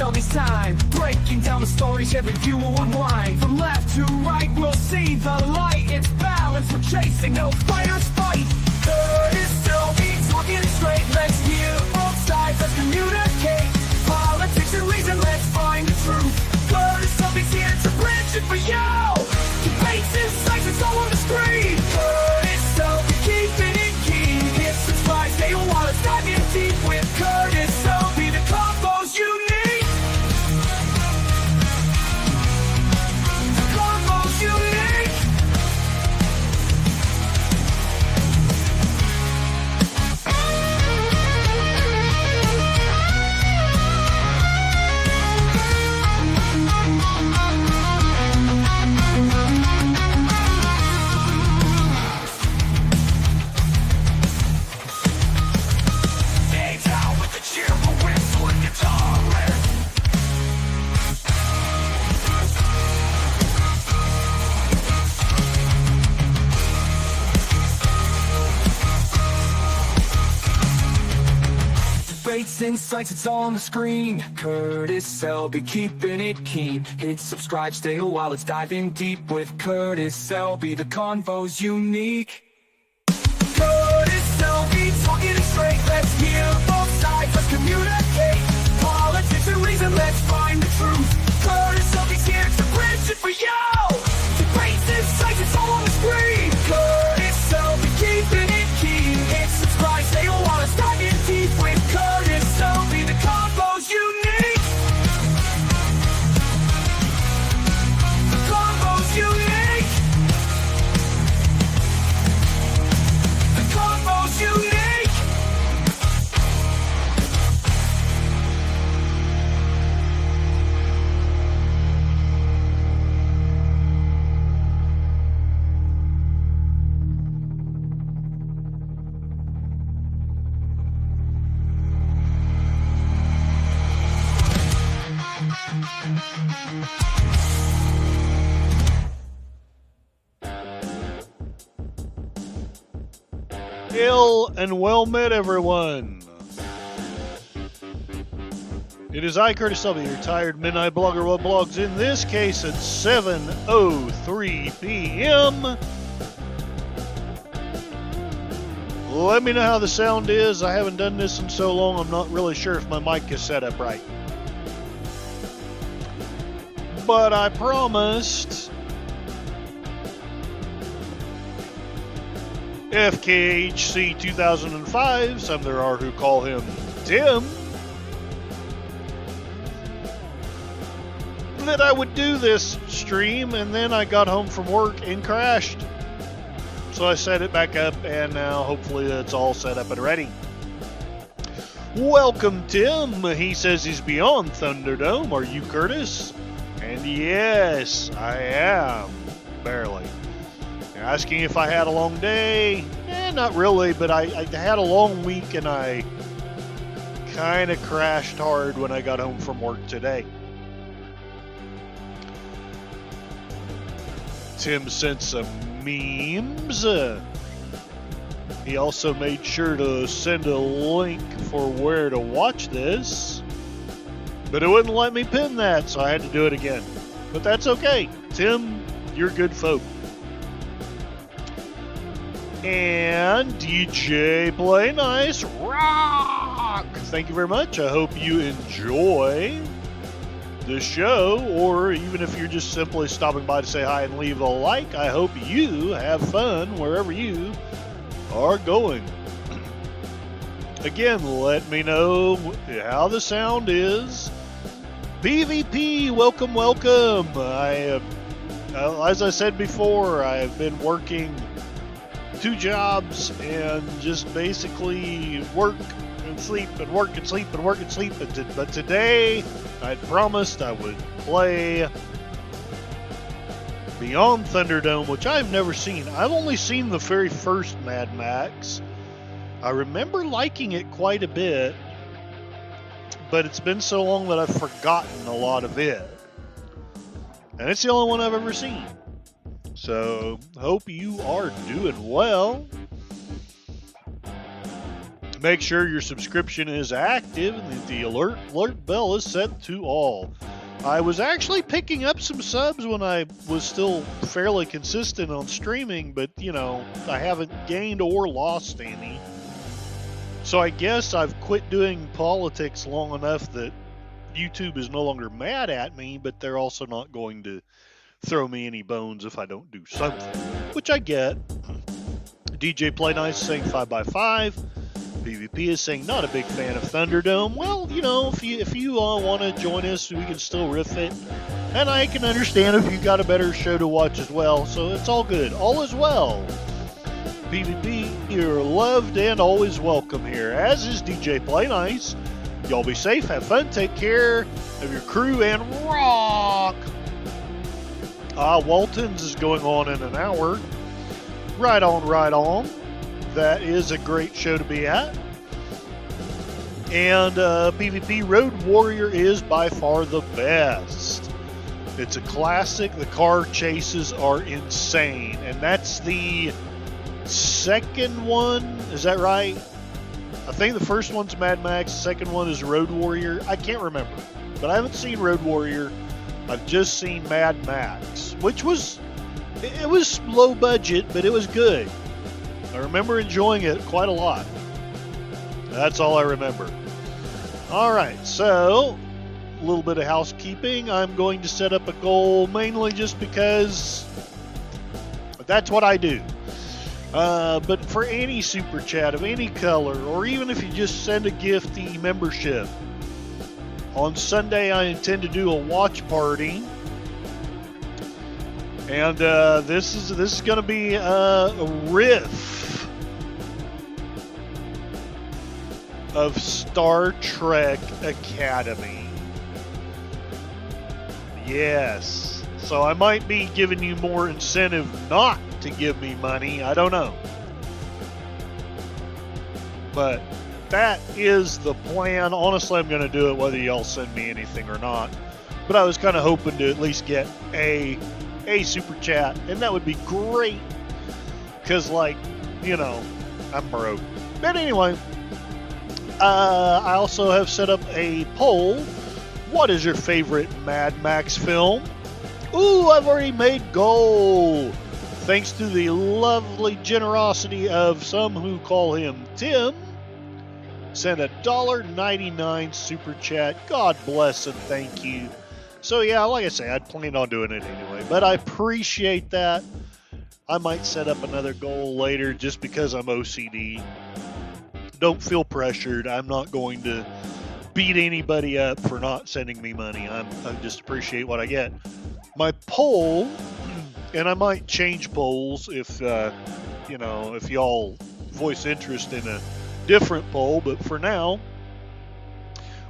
all this time, breaking down the stories every view will unwind. From left to right, we'll see the light. It's balance, we're chasing, no fighters fight. Curtis Sylvie, talking it straight. Let's hear both sides, let's communicate. Politics and reason, let's find the truth. Curtis Sylvie's here to bridge it for you. Debates, insights, it's all on the screen. Curtis Sylvie, keeping it keen. Hit subscribe, stay a while, let's dive in deep with Curtis Sylvie. The combos you need. The combos you need. Insights, it's all on the screen. Curtis Selby, keeping it keen. Hit subscribe, stay a while, let's dive in deep with Curtis Selby. The convo's unique. Curtis Selby, talking it straight. Let's hear both sides, let's communicate. Politics and reason, let's find the truth. Curtis Selby's here to bridge it for you. Debates, insights, it's all on the screen. Curtis Selby, keeping it keen. Hit subscribe, stay a while, let's dive in deep with Curtis Selby. The combos unique. The combos unique. The combos unique. Hail and well met, everyone. It is I, Curtis Selby, your retired midnight blogger what blogs, in this case at 7:03 p.m. Let me know how the sound is. I haven't done this in so long, I'm not really sure if my mic is set up right. But I promised FKHC 2005, some there are who call him Tim, that I would do this stream, and then I got home from work and crashed. So I set it back up, and now hopefully it's all set up and ready. Welcome, Tim. He says he's beyond Thunderdome. Are you, Curtis? And yes, I am. Barely. You're asking if I had a long day? Not really, but I had a long week, and I kind of crashed hard when I got home from work today. Tim sent some memes. He also made sure to send a link for where to watch this, but it wouldn't let me pin that, so I had to do it again. But that's okay. Tim, you're good folk. And DJ Play Nice Rock! Thank you very much. I hope you enjoy the show, or even if you're just simply stopping by to say hi and leave a like, I hope you have fun wherever you are going. Again, let me know how the sound is. PvP, welcome, welcome. As I said before, I've been working 2 jobs and just basically work and sleep and work and sleep and work and sleep. But today, I promised I would play Beyond Thunderdome, which I've never seen. I've only seen the very first Mad Max. I remember liking it quite a bit, but it's been so long that I've forgotten a lot of it. And it's the only one I've ever seen. So, hope you are doing well. Make sure your subscription is active and that the alert bell is set to all. I was actually picking up some subs when I was still fairly consistent on streaming, but, you know, I haven't gained or lost any. So I guess I've quit doing politics long enough that YouTube is no longer mad at me, but they're also not going to throw me any bones if I don't do something, which I get. DJ Play Nice is saying 5x5. PvP is saying not a big fan of Thunderdome. Well, you know, if you want to join us, we can still riff it. And I can understand if you got a better show to watch as well. So it's all good. All is well. PvP, you're loved and always welcome here, as is DJ Play Nice. Y'all be safe, have fun, take care of your crew, and rock! Walton's is going on in an hour. Right on, right on. That is a great show to be at. And PvP Road Warrior is by far the best. It's a classic. The car chases are insane. And that's the second one. Is that right? I think the first one's Mad Max. The second one is Road Warrior. I can't remember. But I haven't seen Road Warrior. I've just seen Mad Max, which was... It was low budget, but it was good. I remember enjoying it quite a lot. That's all I remember. All right, so a little bit of housekeeping. I'm going to set up a goal mainly just because that's what I do. But for any super chat of any color, or even if you just send a gifty membership, on Sunday I intend to do a watch party. And this is going to be a riff of Star Trek Academy. Yes. So I might be giving you more incentive not to give me money. I don't know. But that is the plan. Honestly, I'm going to do it whether y'all send me anything or not. But I was kind of hoping to at least get a super chat, and that would be great, because, like, you know, I'm broke. But anyway, I also have set up a poll. What is your favorite Mad Max film? Ooh, I've already made goal, thanks to the lovely generosity of some who call him Tim. Send a $1.99 super chat. God bless and thank you. So yeah, like I say, I'd planned on doing it anyway, but I appreciate that. I might set up another goal later just because I'm OCD. Don't feel pressured. I'm not going to beat anybody up for not sending me money. I just appreciate what I get. My poll, and I might change polls if, you know, if y'all voice interest in a different poll, but for now,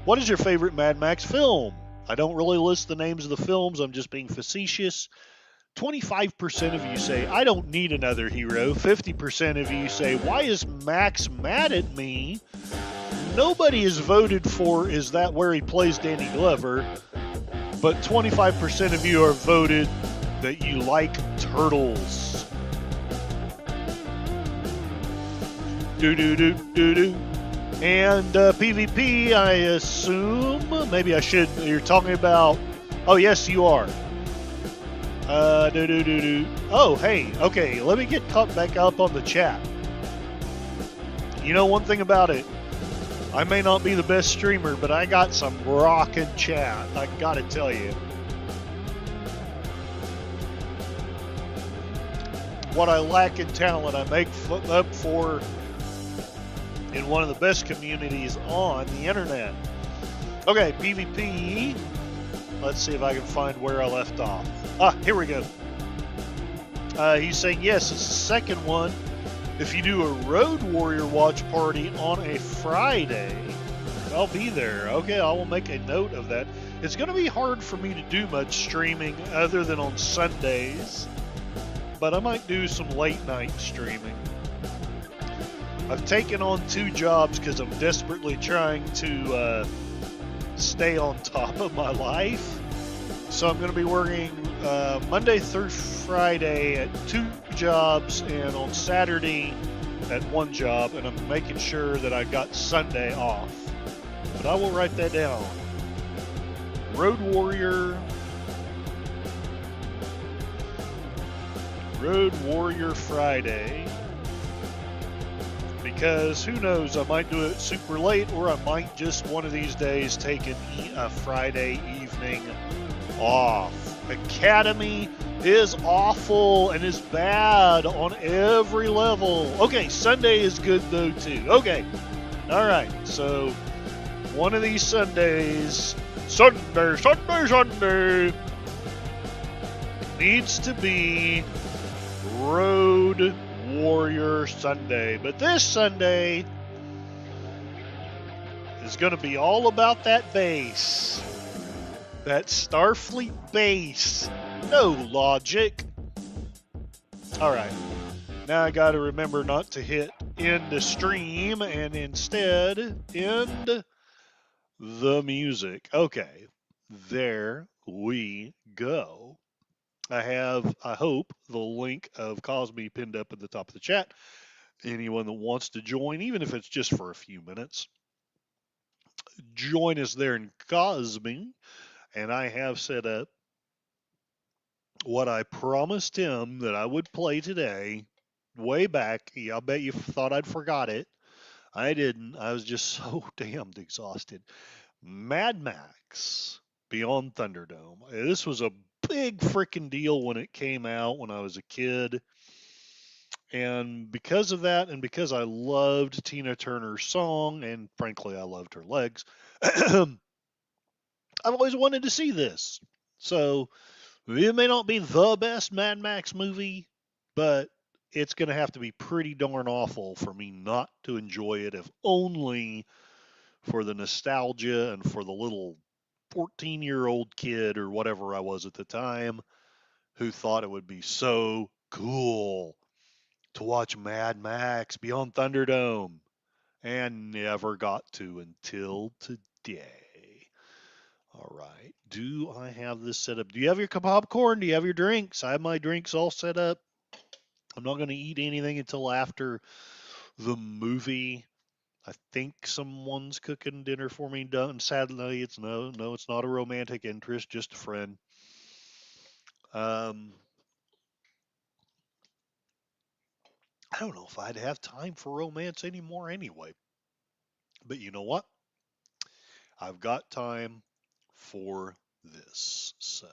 what is your favorite Mad Max film? I don't really list the names of the films. I'm just being facetious. 25% of you say, I don't need another hero. 50% of you say, why is Max mad at me? Nobody has voted for, is that where he plays Danny Glover? But 25% of you are voted that you like turtles. Do-do-do-do-do. And PvP, I assume, maybe I should, you're talking about, oh yes you are. Oh, hey, okay, let me get caught back up on the chat. You know one thing about it, I may not be the best streamer, but I got some rockin' chat, I gotta tell you. What I lack in talent, I make up for in one of the best communities on the internet. Okay, PvP. Let's see if I can find where I left off. Ah, here we go. He's saying, yes, it's the second one. If you do a Road Warrior watch party on a Friday, I'll be there. Okay, I will make a note of that. It's going to be hard for me to do much streaming other than on Sundays, but I might do some late night streaming. I've taken on 2 jobs because I'm desperately trying to stay on top of my life. So I'm going to be working Monday through Friday at 2 jobs, and on Saturday at one job, and I'm making sure that I got Sunday off. But I will write that down. Road Warrior Friday. Because who knows, I might do it super late, or I might just one of these days take a Friday evening off. Academy is awful and is bad on every level. Okay, Sunday is good though too. Okay, all right. So one of these Sundays, Sunday needs to be Road Warrior Sunday. But this Sunday is going to be all about that base. That Starfleet base. No logic. All right. Now I got to remember not to hit end the stream and instead end the music. Okay. There we go. I have, I hope, the link of Cosme pinned up at the top of the chat. Anyone that wants to join, even if it's just for a few minutes, join us there in Cosme. And I have set up what I promised him that I would play today way back. I bet you thought I'd forgot it. I didn't. I was just so damned exhausted. Mad Max Beyond Thunderdome. This was a big freaking deal when it came out when I was a kid. And because of that, and because I loved Tina Turner's song, and frankly, I loved her legs, I've always wanted to see this. So it may not be the best Mad Max movie, but it's going to have to be pretty darn awful for me not to enjoy it, if only for the nostalgia and for the little 14-year-old kid or whatever I was at the time who thought it would be so cool to watch Mad Max Beyond Thunderdome and never got to until today. All right. Do I have this set up? Do you have your popcorn? Do you have your drinks? I have my drinks all set up. I'm not going to eat anything until after the movie. I think someone's cooking dinner for me. Done. Sadly, it's it's not a romantic interest, just a friend. I don't know if I'd have time for romance anymore anyway. But you know what? I've got time for this. So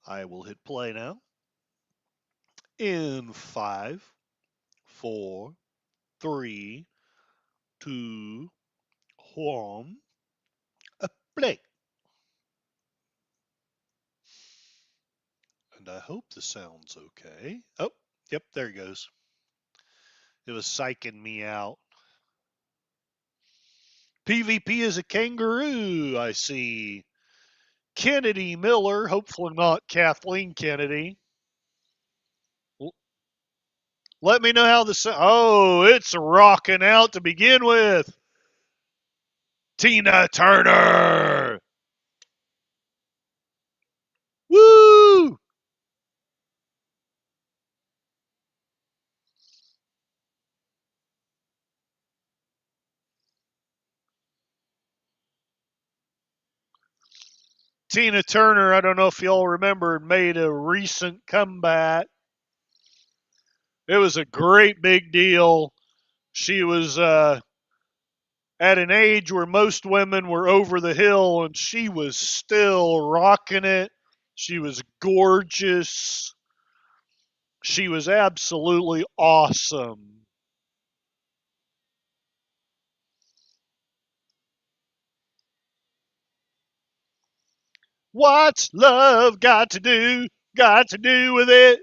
I will hit play now. In 5, 4, 3, 2, 1, play. And I hope the sound's okay. Oh, yep, there it goes. It was psyching me out. PvP is a kangaroo, I see. Kennedy Miller, hopefully not Kathleen Kennedy. Let me know how the oh, it's rocking out to begin with. Tina Turner. Woo! Tina Turner, I don't know if y'all remember, made a recent comeback. It was a great big deal. She was at an age where most women were over the hill, and she was still rocking it. She was gorgeous. She was absolutely awesome. What's love got to do? Got to do with it?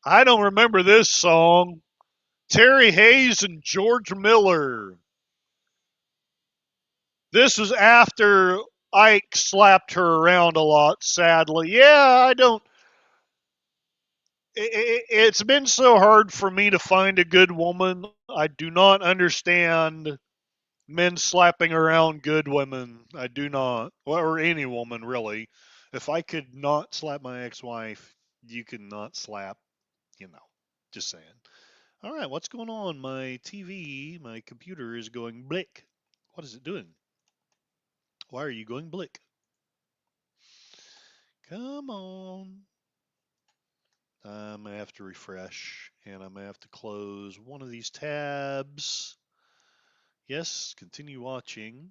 I don't remember this song. Terry Hayes and George Miller. This was after Ike slapped her around a lot, sadly. Yeah, I don't. It's been so hard for me to find a good woman. I do not understand Men slapping around good women. I do not, or any woman really. If I could not slap my ex-wife, you could not slap. You know, just saying. All right, what's going on? My TV, my computer is going blick. What is it doing? Why are you going blick? Come on. I'm going to have to refresh, and I'm going to have to close one of these tabs. Yes, continue watching.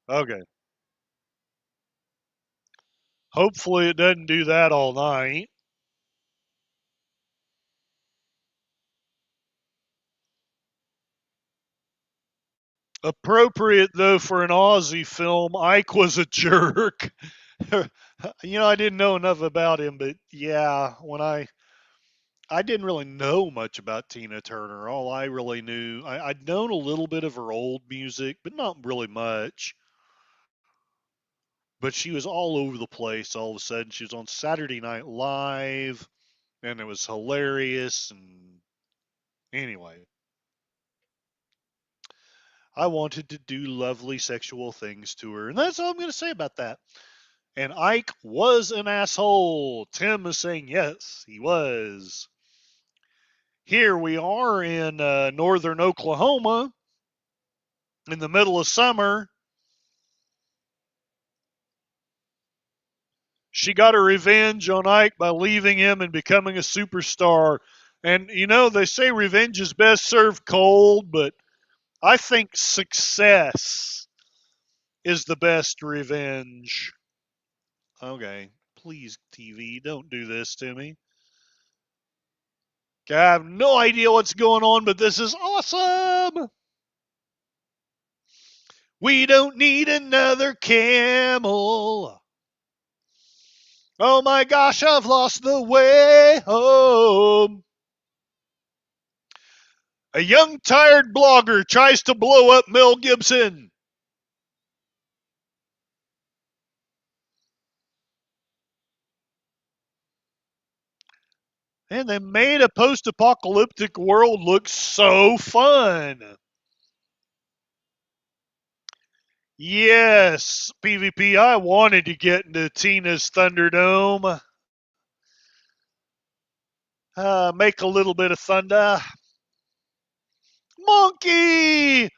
Okay. Hopefully it doesn't do that all night. Appropriate though for an Aussie film. Ike was a jerk. I didn't know enough about him, but yeah, when I didn't really know much about Tina Turner. All I really knew, I'd known a little bit of her old music, but not really much. But she was all over the place all of a sudden. She was on Saturday Night Live, and it was hilarious. And anyway, I wanted to do lovely sexual things to her. And that's all I'm going to say about that. And Ike was an asshole. Tim is saying yes, he was. Here we are in northern Oklahoma in the middle of summer. She got her revenge on Ike by leaving him and becoming a superstar. And, they say revenge is best served cold, but I think success is the best revenge. Okay, please, TV, don't do this to me. I have no idea what's going on, but this is awesome. We don't need another camel. Oh my gosh, I've lost the way home. A young, tired blogger tries to blow up Mel Gibson. And they made a post apocalyptic world look so fun. Yes, PvP, I wanted to get into Tina's Thunderdome. Make a little bit of thunder. Monkey!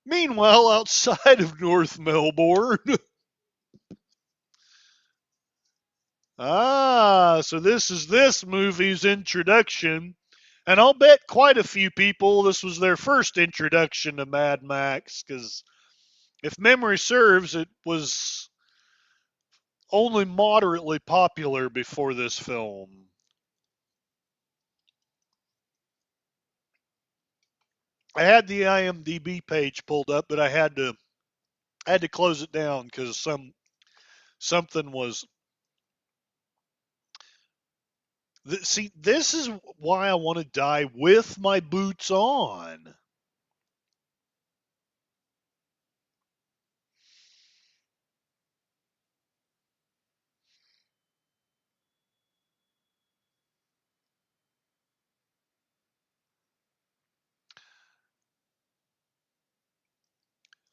Meanwhile, outside of North Melbourne. So this is this movie's introduction. And I'll bet quite a few people this was their first introduction to Mad Max, because if memory serves, it was only moderately popular before this film. I had the IMDb page pulled up, but I had to close it down because something was. See, this is why I want to die with my boots on.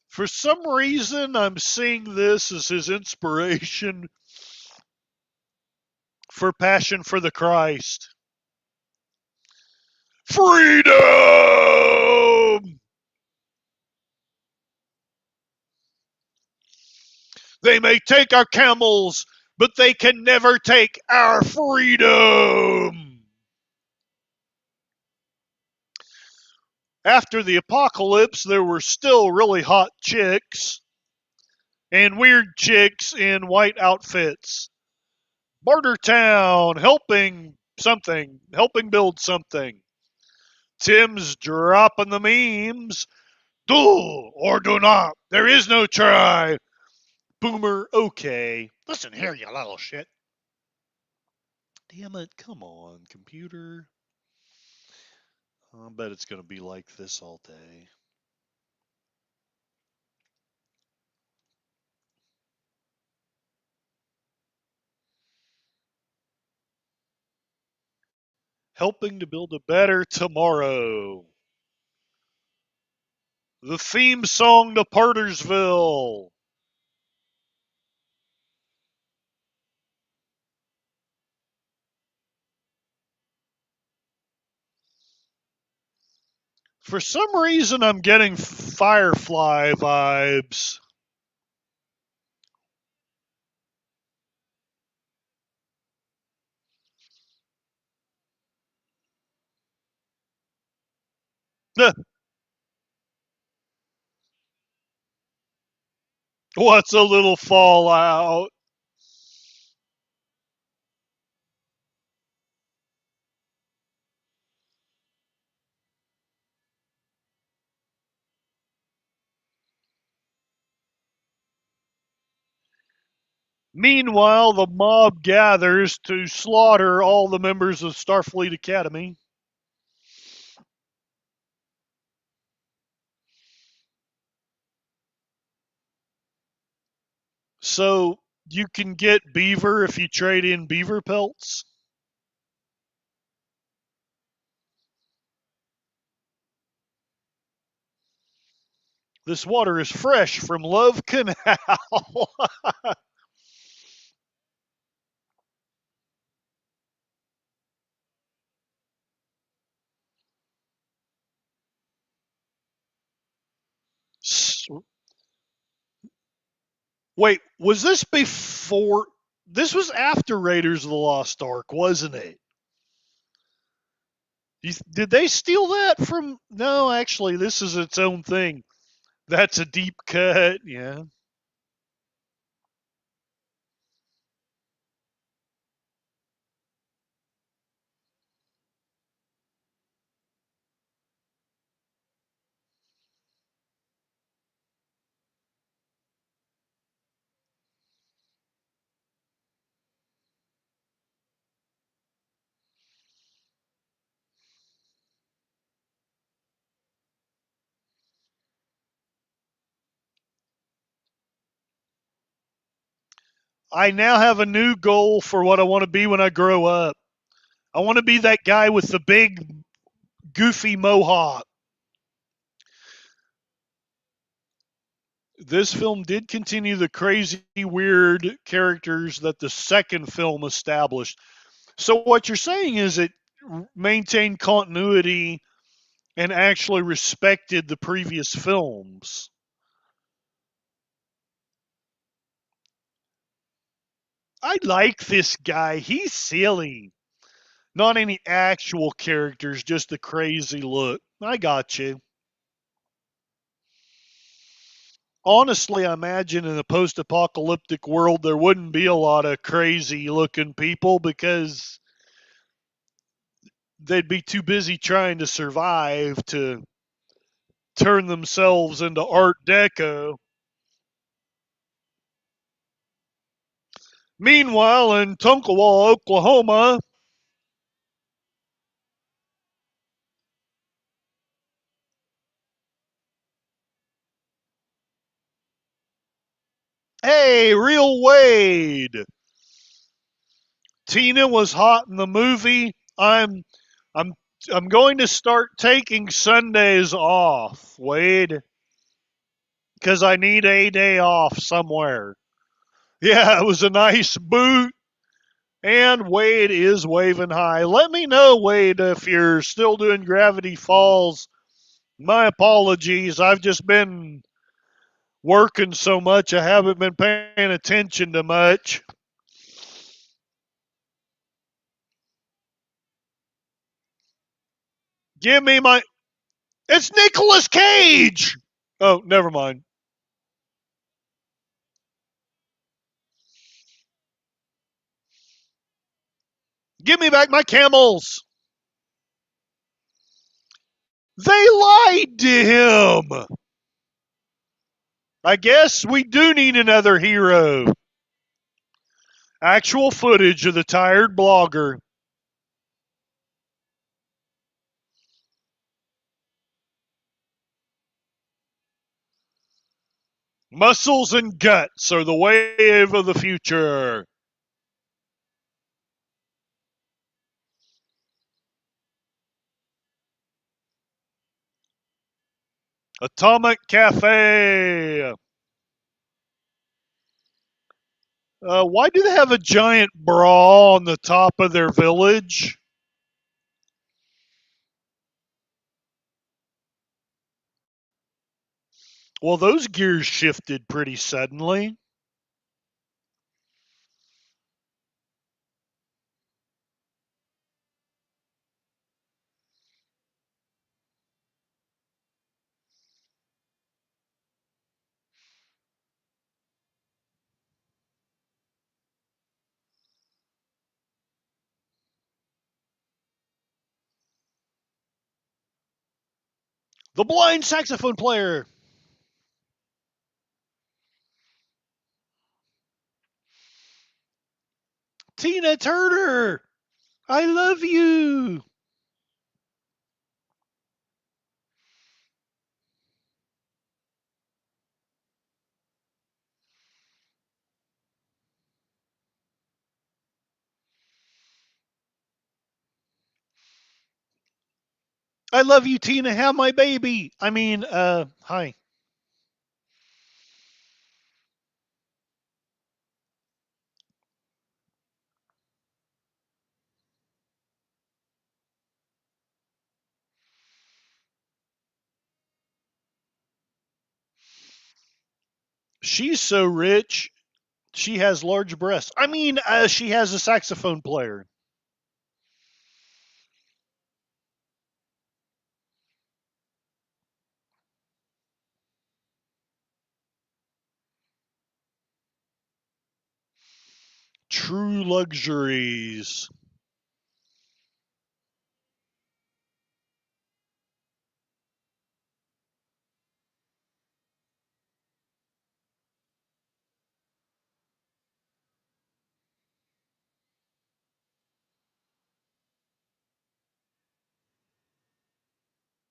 For some reason, I'm seeing this as his inspiration for Passion for the Christ. Freedom! They may take our camels, but they can never take our freedom! After the apocalypse, there were still really hot chicks and weird chicks in white outfits. Bartertown, helping build something. Tim's dropping the memes. Do or do not. There is no try. Boomer, okay. Listen here, you little shit. Damn it, come on, computer. I bet it's going to be like this all day. Helping to build a better tomorrow. The theme song to Partersville. For some reason, I'm getting Firefly vibes. What's a little fallout? Meanwhile, the mob gathers to slaughter all the members of Starfleet Academy. So you can get beaver if you trade in beaver pelts. This water is fresh from Love Canal. Wait, was this before? This was after Raiders of the Lost Ark, wasn't it? Did they steal that from? No, actually, this is its own thing. That's a deep cut. Yeah. I now have a new goal for what I want to be when I grow up. I want to be that guy with the big, goofy mohawk. This film did continue the crazy, weird characters that the second film established. So, what you're saying is it maintained continuity and actually respected the previous films. I like this guy. He's silly. Not any actual characters, just a crazy look. I got you. Honestly, I imagine in a post apocalyptic world, there wouldn't be a lot of crazy looking people because they'd be too busy trying to survive to turn themselves into Art Deco. Meanwhile, in Tunkawa, Oklahoma, hey, real Wade. Tina was hot in the movie. I'm I'm going to start taking Sundays off, Wade, because I need a day off somewhere. Yeah, it was a nice boot, and Wade is waving high. Let me know, Wade, if you're still doing Gravity Falls. My apologies. I've just been working so much, I haven't been paying attention to much. Give me my. It's Nicolas Cage! Oh, never mind. Give me back my camels! They lied to him! I guess we do need another hero. Actual footage of the tired blogger. Muscles and guts are the wave of the future. Atomic Cafe. Why do they have a giant bra on the top of their village? Well, those gears shifted pretty suddenly. The blind saxophone player. Tina Turner. I love you. I love you, Tina. Have my baby. I mean, hi. She's so rich. She has large breasts. I mean, she has a saxophone player. True luxuries.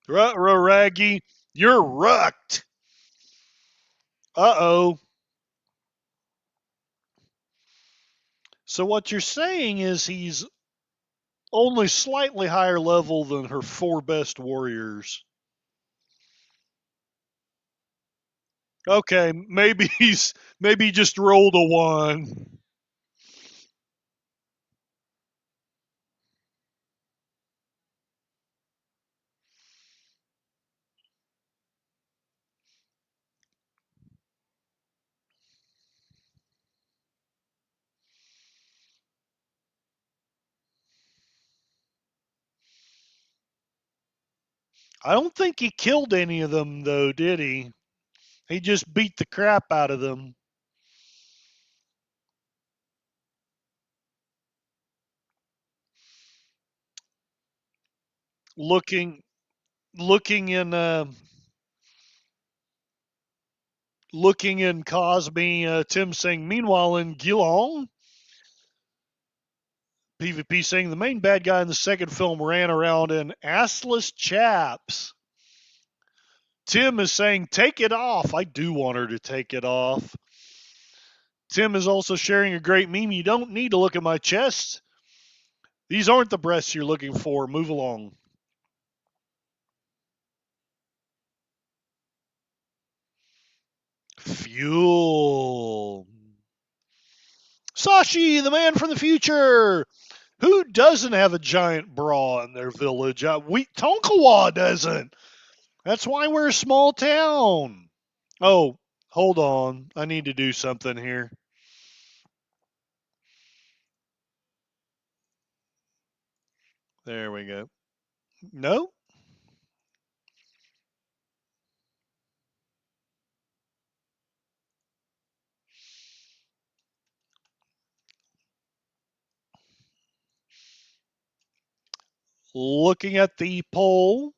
Ruh-roh, Raggy. You're rucked. Uh-oh. So what you're saying is he's only slightly higher level than her four best warriors. Okay, maybe he just rolled a one. I don't think he killed any of them though, did he? He just beat the crap out of them. Looking looking in looking in Cosby, Tim saying, meanwhile in Geelong, PvP saying the main bad guy in the second film ran around in assless chaps. Tim is saying, take it off. I do want her to take it off. Tim is also sharing a great meme. You don't need to look at my chest. These aren't the breasts you're looking for. Move along. Fuel. Sashi, the man from the future. Who doesn't have a giant bra in their village? Tonkawa doesn't. That's why we're a small town. Oh, hold on. I need to do something here. There we go. No? Looking at the poll,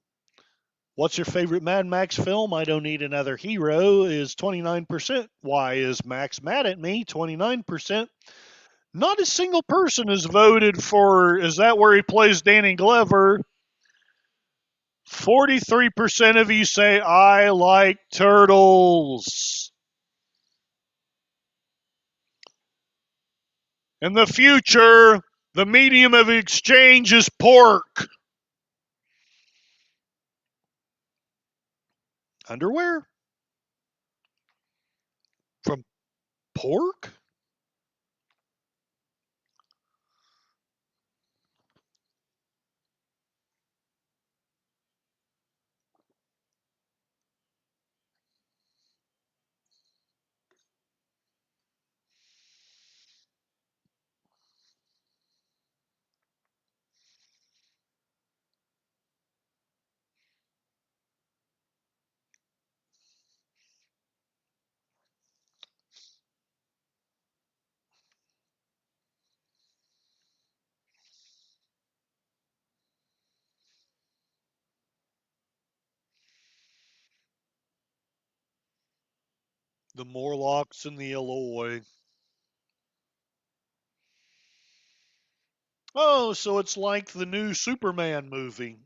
what's your favorite Mad Max film? I don't need another hero is 29%. Why is Max mad at me? 29%. Not a single person has voted for, is that where he plays Danny Glover? 43% of you say, I like turtles. In the future, the medium of exchange is pork. Underwear? From pork? The Morlocks and the Eloi. Oh, so it's like the new Superman movie.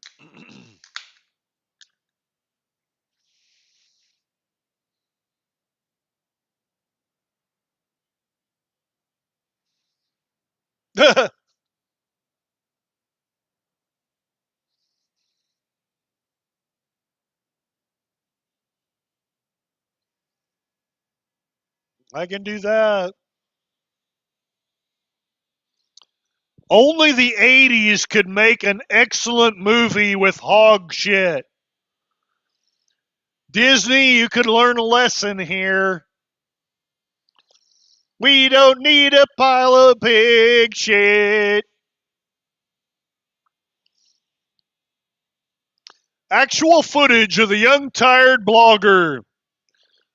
I can do that. Only the 80s could make an excellent movie with hog shit. Disney, you could learn a lesson here. We don't need a pile of pig shit. Actual footage of the young, tired blogger.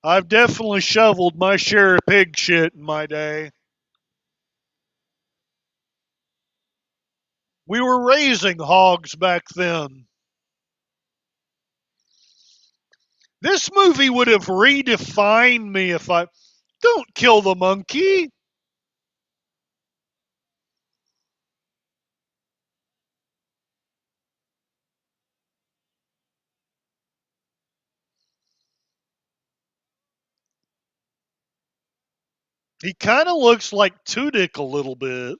I've definitely shoveled my share of pig shit in my day. We were raising hogs back then. This movie would have redefined me if I. Don't kill the monkey. He kind of looks like Tudyk a little bit.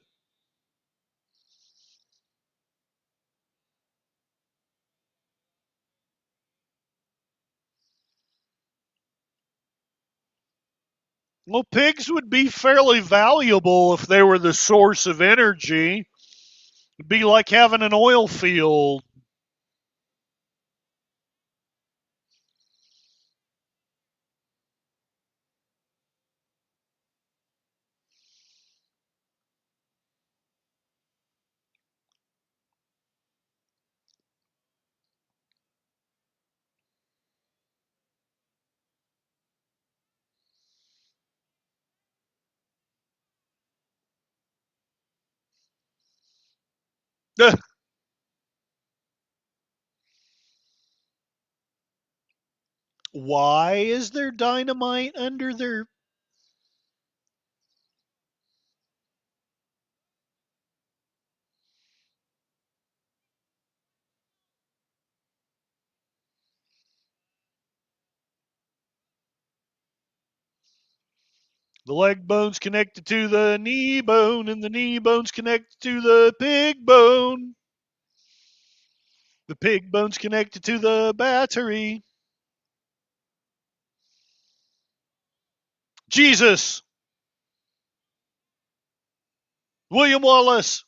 Well, pigs would be fairly valuable if they were the source of energy. It'd be like having an oil field. Why is there dynamite under their. The leg bone's connected to the knee bone, and the knee bone's connected to the pig bone. The pig bone's connected to the battery. Jesus! William Wallace!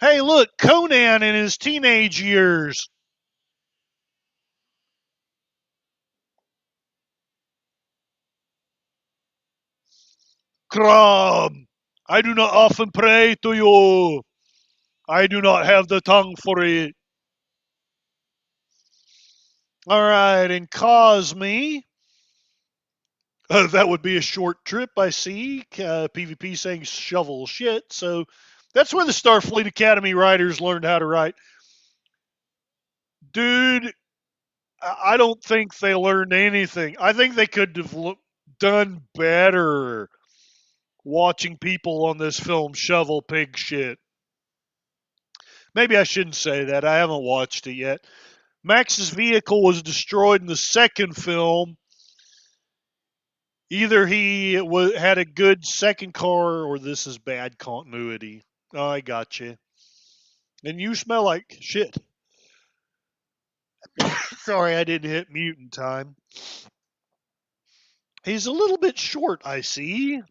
Hey, look, Conan in his teenage years. Crom! I do not often pray to you. I do not have the tongue for it. All right, and Cosme. That would be a short trip, I see. PvP saying shovel shit. So that's where the Starfleet Academy writers learned how to write. Dude, I don't think they learned anything. I think they could have done better watching people on this film shovel pig shit. Maybe I shouldn't say that. I haven't watched it yet. Max's vehicle was destroyed in the second film. Either he had a good second car or this is bad continuity. Oh, I got you. And you smell like shit. Sorry, I didn't hit mute in time. He's a little bit short, I see.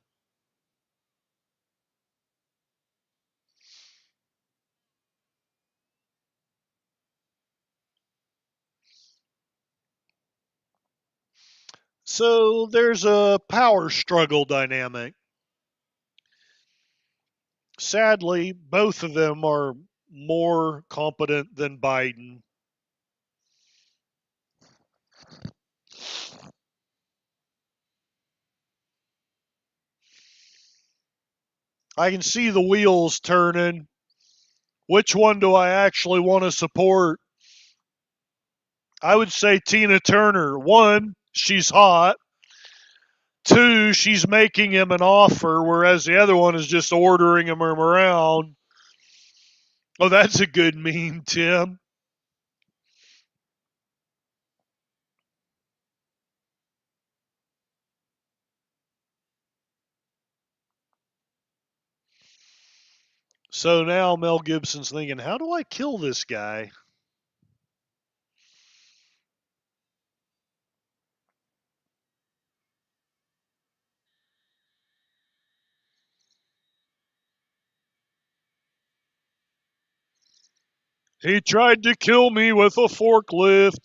So there's a power struggle dynamic. Sadly, both of them are more competent than Biden. I can see the wheels turning. Which one do I actually want to support? I would say Tina Turner. One, she's hot. Two, she's making him an offer, whereas the other one is just ordering him around. Oh, that's a good meme, Tim. So now Mel Gibson's thinking, how do I kill this guy? He tried to kill me with a forklift.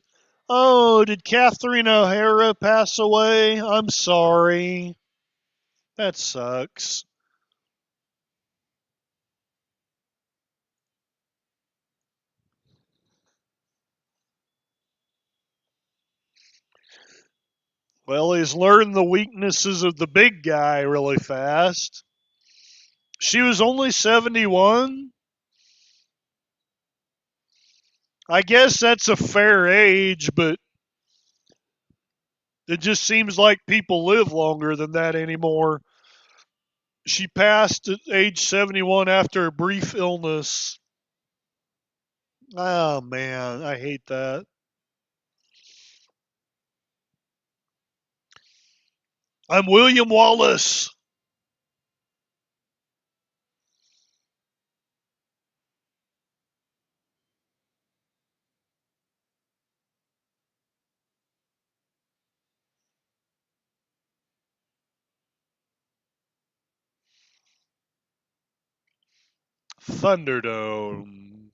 Oh, did Catherine O'Hara pass away? I'm sorry. That sucks. Well, he's learned the weaknesses of the big guy really fast. She was only 71. I guess that's a fair age, but it just seems like people live longer than that anymore. She passed at age 71 after a brief illness. Oh, man, I hate that. I'm William Wallace. Thunderdome.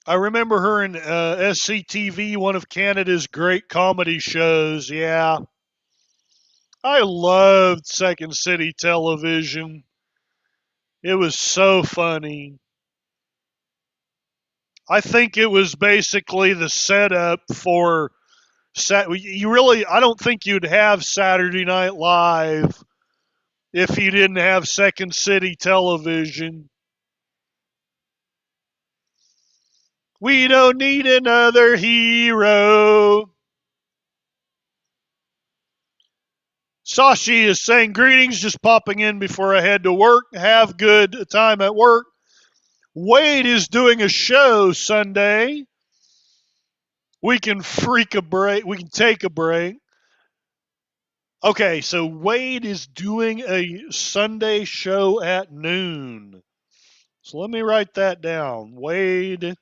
I remember her in SCTV, one of Canada's great comedy shows. Yeah. I loved Second City Television. It was so funny. I think it was basically the setup for you really I don't think you'd have Saturday Night Live if you didn't have Second City Television. We don't need another hero. Sashi is saying greetings, just popping in before I head to work. Have good time at work. Wade is doing a show Sunday. We can freak a break. We can take a break. Okay, so Wade is doing a Sunday show at noon. So let me write that down. Wade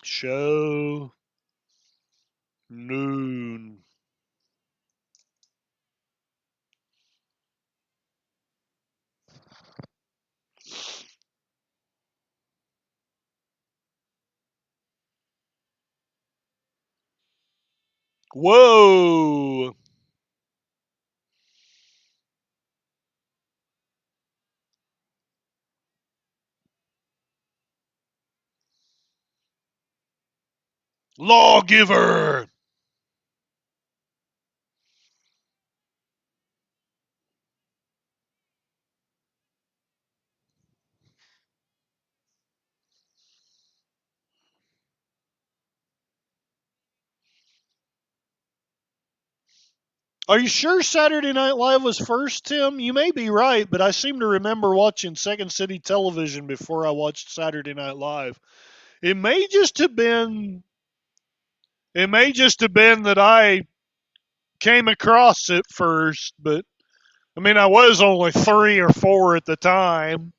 show noon. Whoa. Lawgiver. Are you sure Saturday Night Live was first, Tim? You may be right, but I seem to remember watching Second City Television before I watched Saturday Night Live. It may just have been that I came across it first, but I mean I was only 3 or 4 at the time.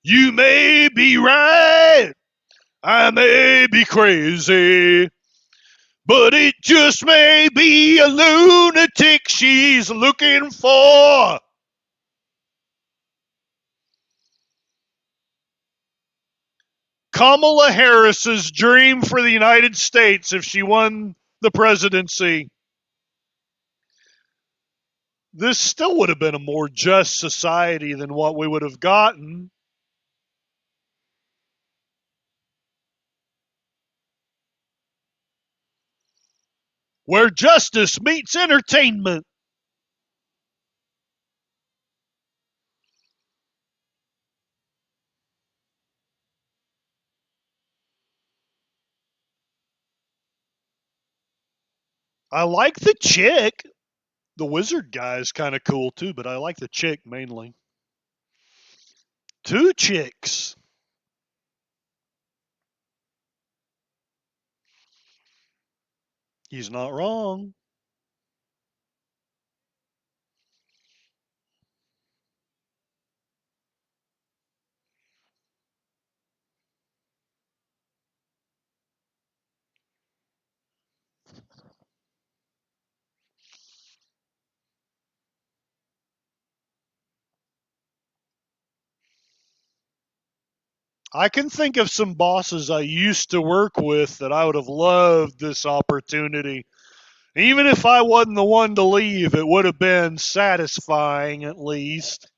You may be right. I may be crazy. But it just may be a lunatic she's looking for. Kamala Harris's dream for the United States if she won the presidency. This still would have been a more just society than what we would have gotten. Where justice meets entertainment. I like the chick. The wizard guy is kind of cool too, but I like the chick mainly. 2 chicks. He's not wrong. I can think of some bosses I used to work with that I would have loved this opportunity. Even if I wasn't the one to leave, it would have been satisfying at least.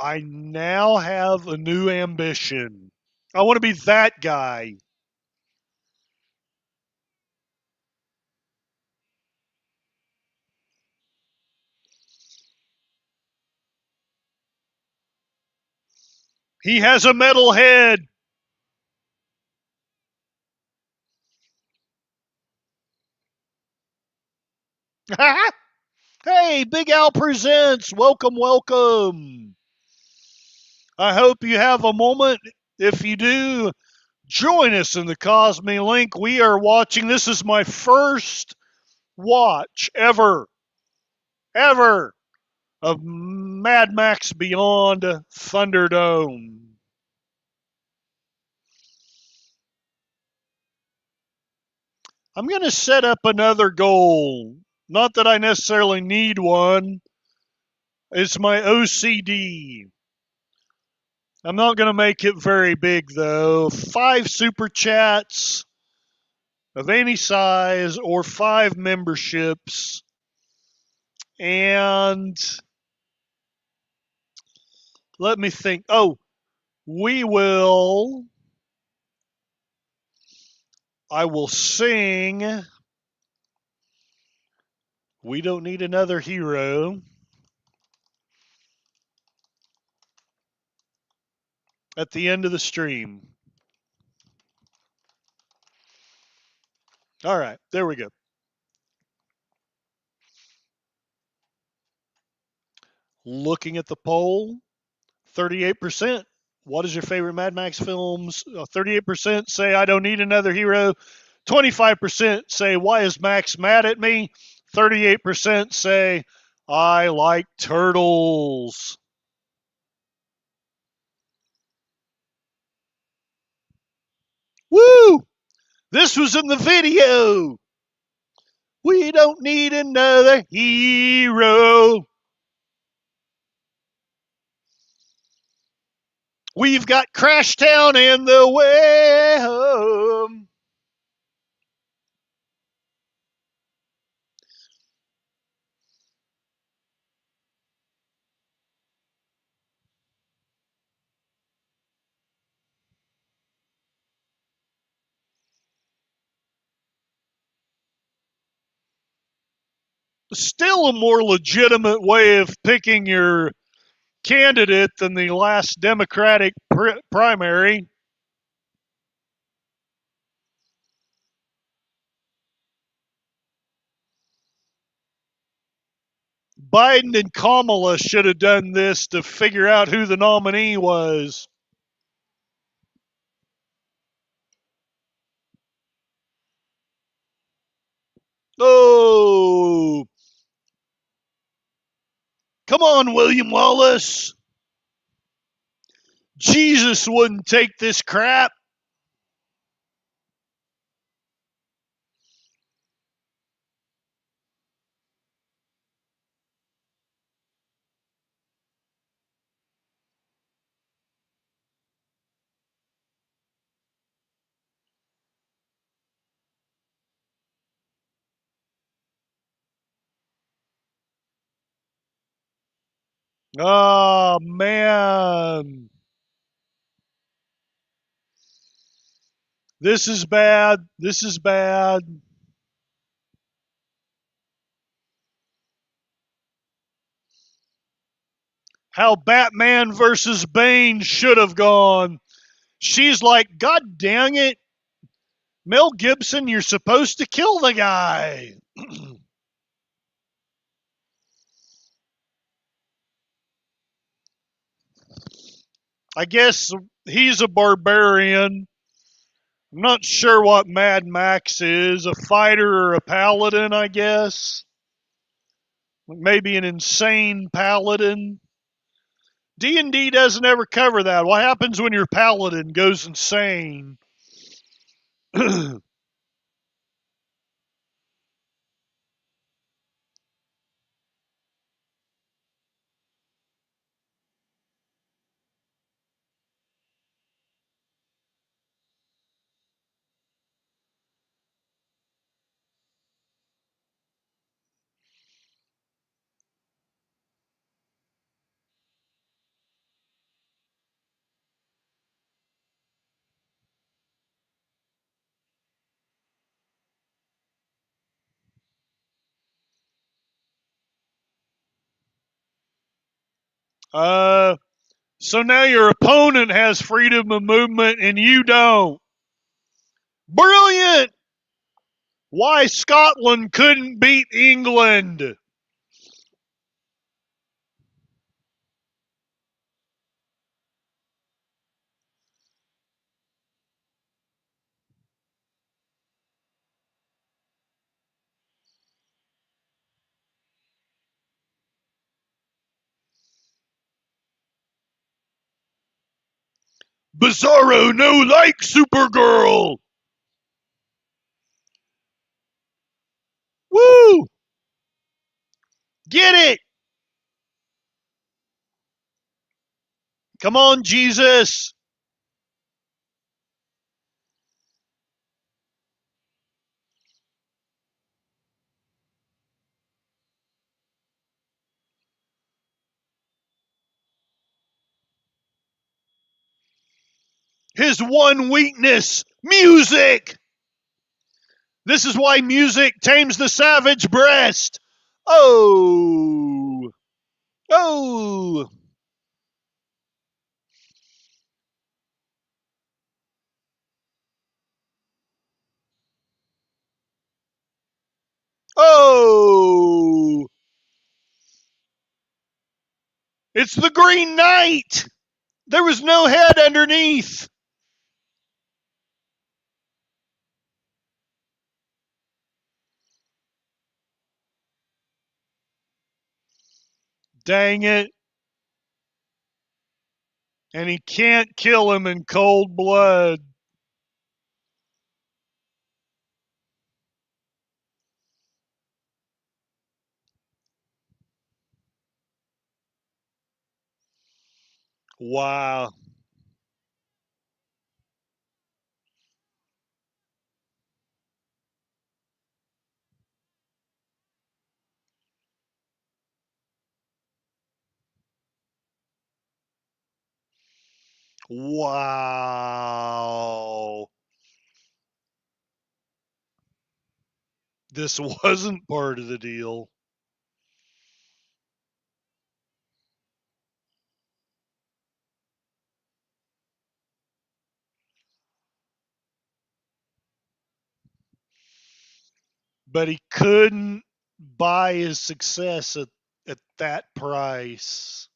I now have a new ambition. I want to be that guy. He has a metal head. Hey, Big Al Presents. Welcome, welcome. I hope you have a moment. If you do, join us in the Cosme Link. We are watching. This is my first watch ever of Mad Max Beyond Thunderdome. I'm going to set up another goal. Not that I necessarily need one. It's my OCD. I'm not going to make it very big though. 5 super chats of any size or 5 memberships. And let me think. Oh, we will. I will sing. We don't need another hero at the end of the stream. All right, there we go. Looking at the poll, 38%. What is your favorite Mad Max films? 38% say I don't need another hero. 25% say, why is Max mad at me? 38% say, I like turtles. Woo! This was in the video. We don't need another hero. We've got Crashtown and the way home. Still a more legitimate way of picking your candidate than the last Democratic primary. Biden and Kamala should have done this to figure out who the nominee was. Oh, come on, William Wallace. Jesus wouldn't take this crap. Oh, man. This is bad. This is bad. How Batman versus Bane should have gone. She's like, God dang it. Mel Gibson, you're supposed to kill the guy. I guess he's a barbarian. I'm not sure what Mad Max is. A fighter or a paladin, I guess. Maybe an insane paladin. D&D doesn't ever cover that. What happens when your paladin goes insane? So now your opponent has freedom of movement and you don't. Brilliant! Why Scotland couldn't beat England. Bizarro no like Supergirl. Woo! Get it! Come on, Jesus. His one weakness, music. This is why music tames the savage breast. Oh. Oh. Oh. It's the Green Knight. There was no head underneath. Dang it. And he can't kill him in cold blood. Wow. Wow. This wasn't part of the deal. But he couldn't buy his success at that price.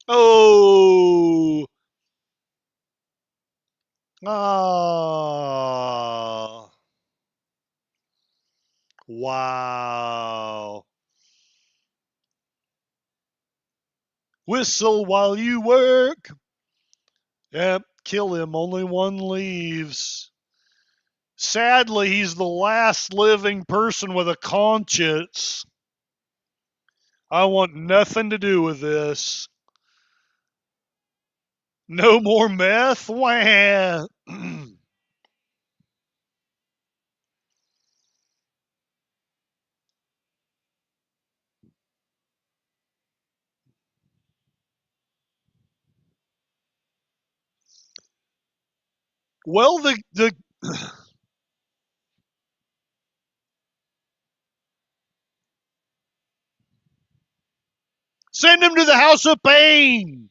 Oh. Ah. Wow. Whistle while you work. Yep, kill him. Only one leaves. Sadly, he's the last living person with a conscience. I want nothing to do with this. No more meth? Wah. Well, the send him to the House of Pain.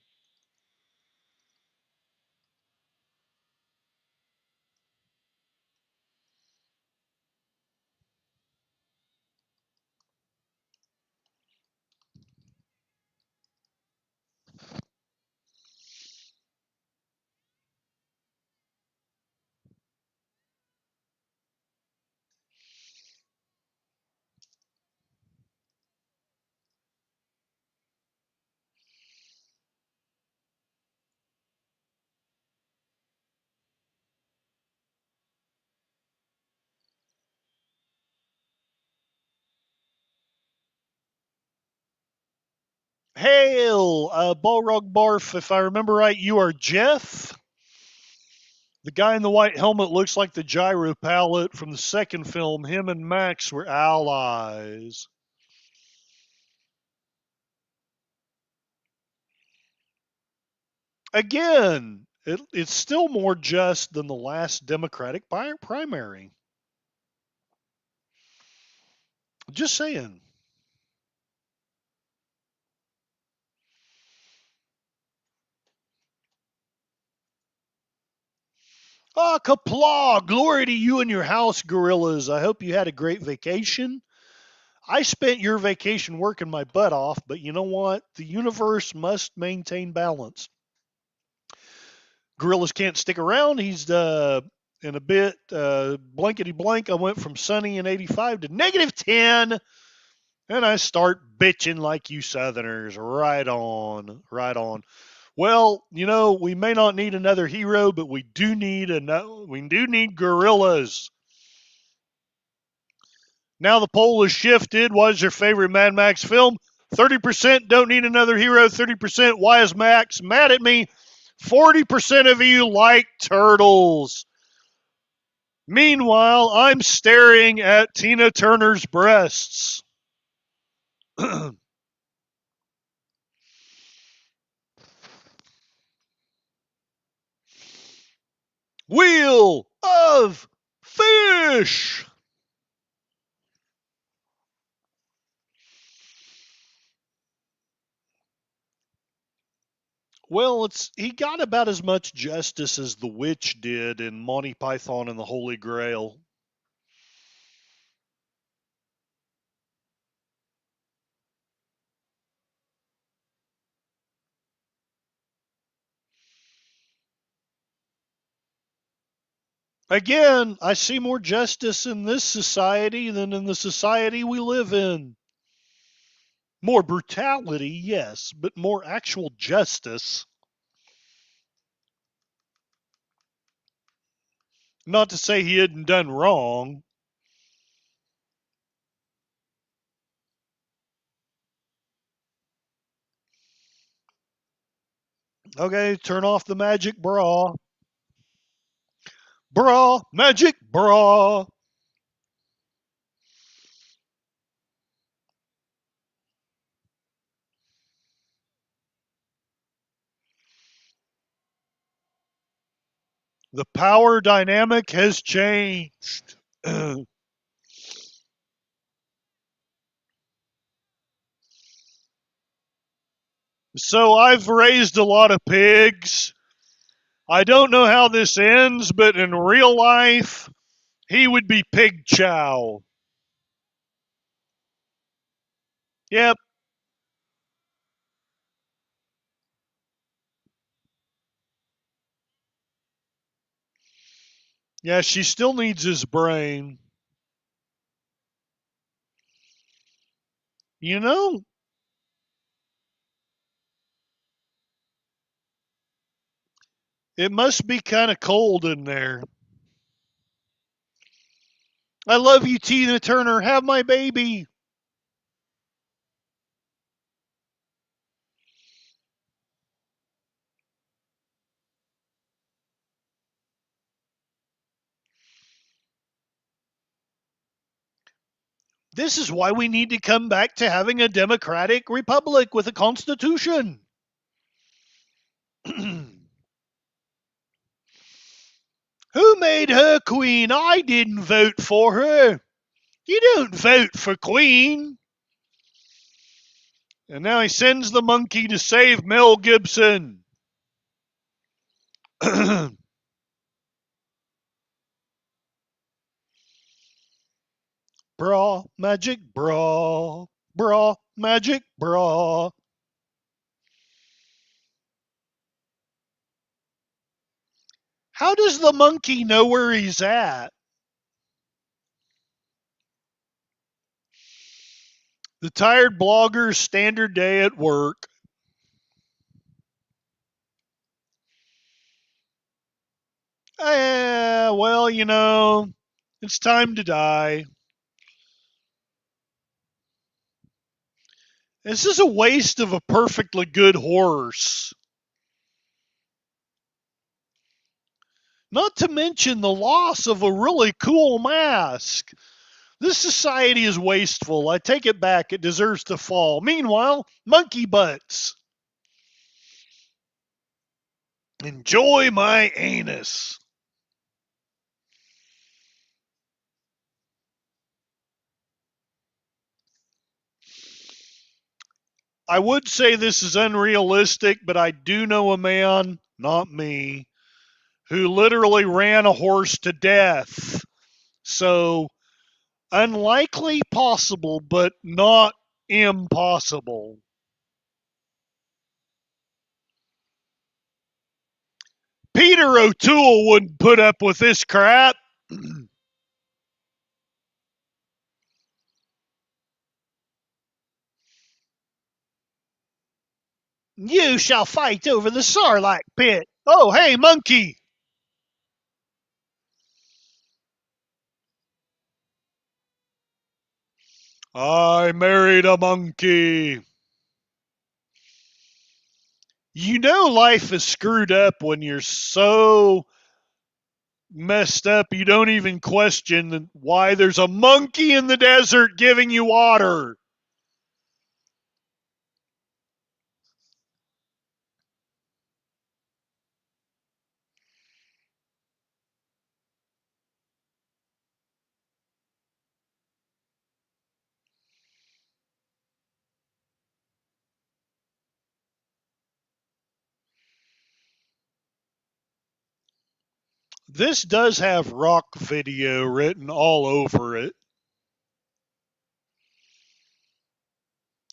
Hail, Balrog Barf. If I remember right, you are Jeff. The guy in the white helmet looks like the gyro palette from the second film. Him and Max were allies. Again, it's still more just than the last Democratic primary. Just saying. Ah, Kapla! Glory to you and your house, gorillas. I hope you had a great vacation. I spent your vacation working my butt off, but you know what? The universe must maintain balance. Gorillas can't stick around. He's in a bit blankety blank. I went from sunny and 85 to negative 10, and I start bitching like you Southerners. Right on, right on. Well, you know, we may not need another hero, but we do need gorillas. Now the poll has shifted. What is your favorite Mad Max film? 30% don't need another hero. 30% why is Max mad at me? 40% of you like turtles. Meanwhile, I'm staring at Tina Turner's breasts. Wheel of Fish. Well, he got about as much justice as the witch did in Monty Python and the Holy Grail. Again, I see more justice in this society than in the society we live in. More brutality, yes, but more actual justice. Not to say he hadn't done wrong. Okay, turn off the magic bra. Bra, magic bra. The power dynamic has changed. So I've raised a lot of pigs. I don't know how this ends, but in real life, he would be pig chow. Yep. Yeah, she still needs his brain. You know, it must be kind of cold in there. I love you, Tina Turner. Have my baby. This is why we need to come back to having a democratic republic with a constitution. Who made her queen? I didn't vote for her. You don't vote for queen. And now he sends the monkey to save Mel Gibson. Bra, magic bra. Bra, magic bra. How does the monkey know where he's at? The tired blogger's standard day at work. Well, it's time to die. This is a waste of a perfectly good horse. Not to mention the loss of a really cool mask. This society is wasteful. I take it back. It deserves to fall. Meanwhile, monkey butts. Enjoy my anus. I would say this is unrealistic, but I do know a man, not me, who literally ran a horse to death. So, unlikely possible, but not impossible. Peter O'Toole wouldn't put up with this crap. You shall fight over the Sarlacc pit. Oh, hey, monkey. I married a monkey. You know life is screwed up when you're so messed up you don't even question why there's a monkey in the desert giving you water. This does have rock video written all over it.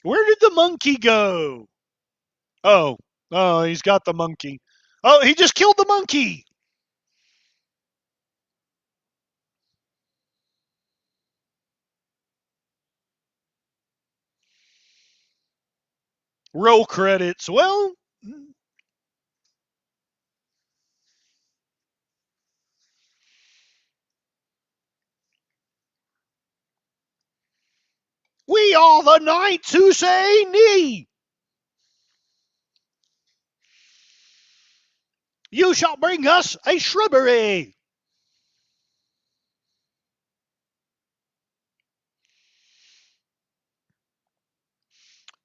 Where did the monkey go? Oh, he's got the monkey. Oh, he just killed the monkey. Roll credits. Well, we are the knights who say knee. You shall bring us a shrubbery.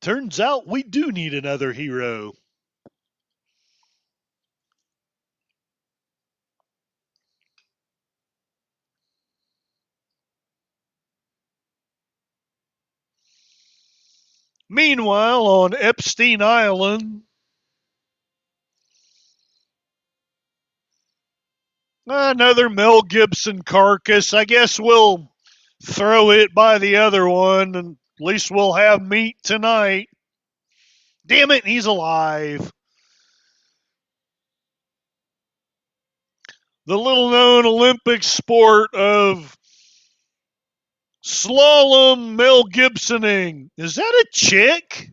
Turns out we do need another hero. Meanwhile, on Epstein Island, another Mel Gibson carcass. I guess we'll throw it by the other one, and at least we'll have meat tonight. Damn it, he's alive. The little known Olympic sport of slalom Mel Gibsoning. Is that a chick?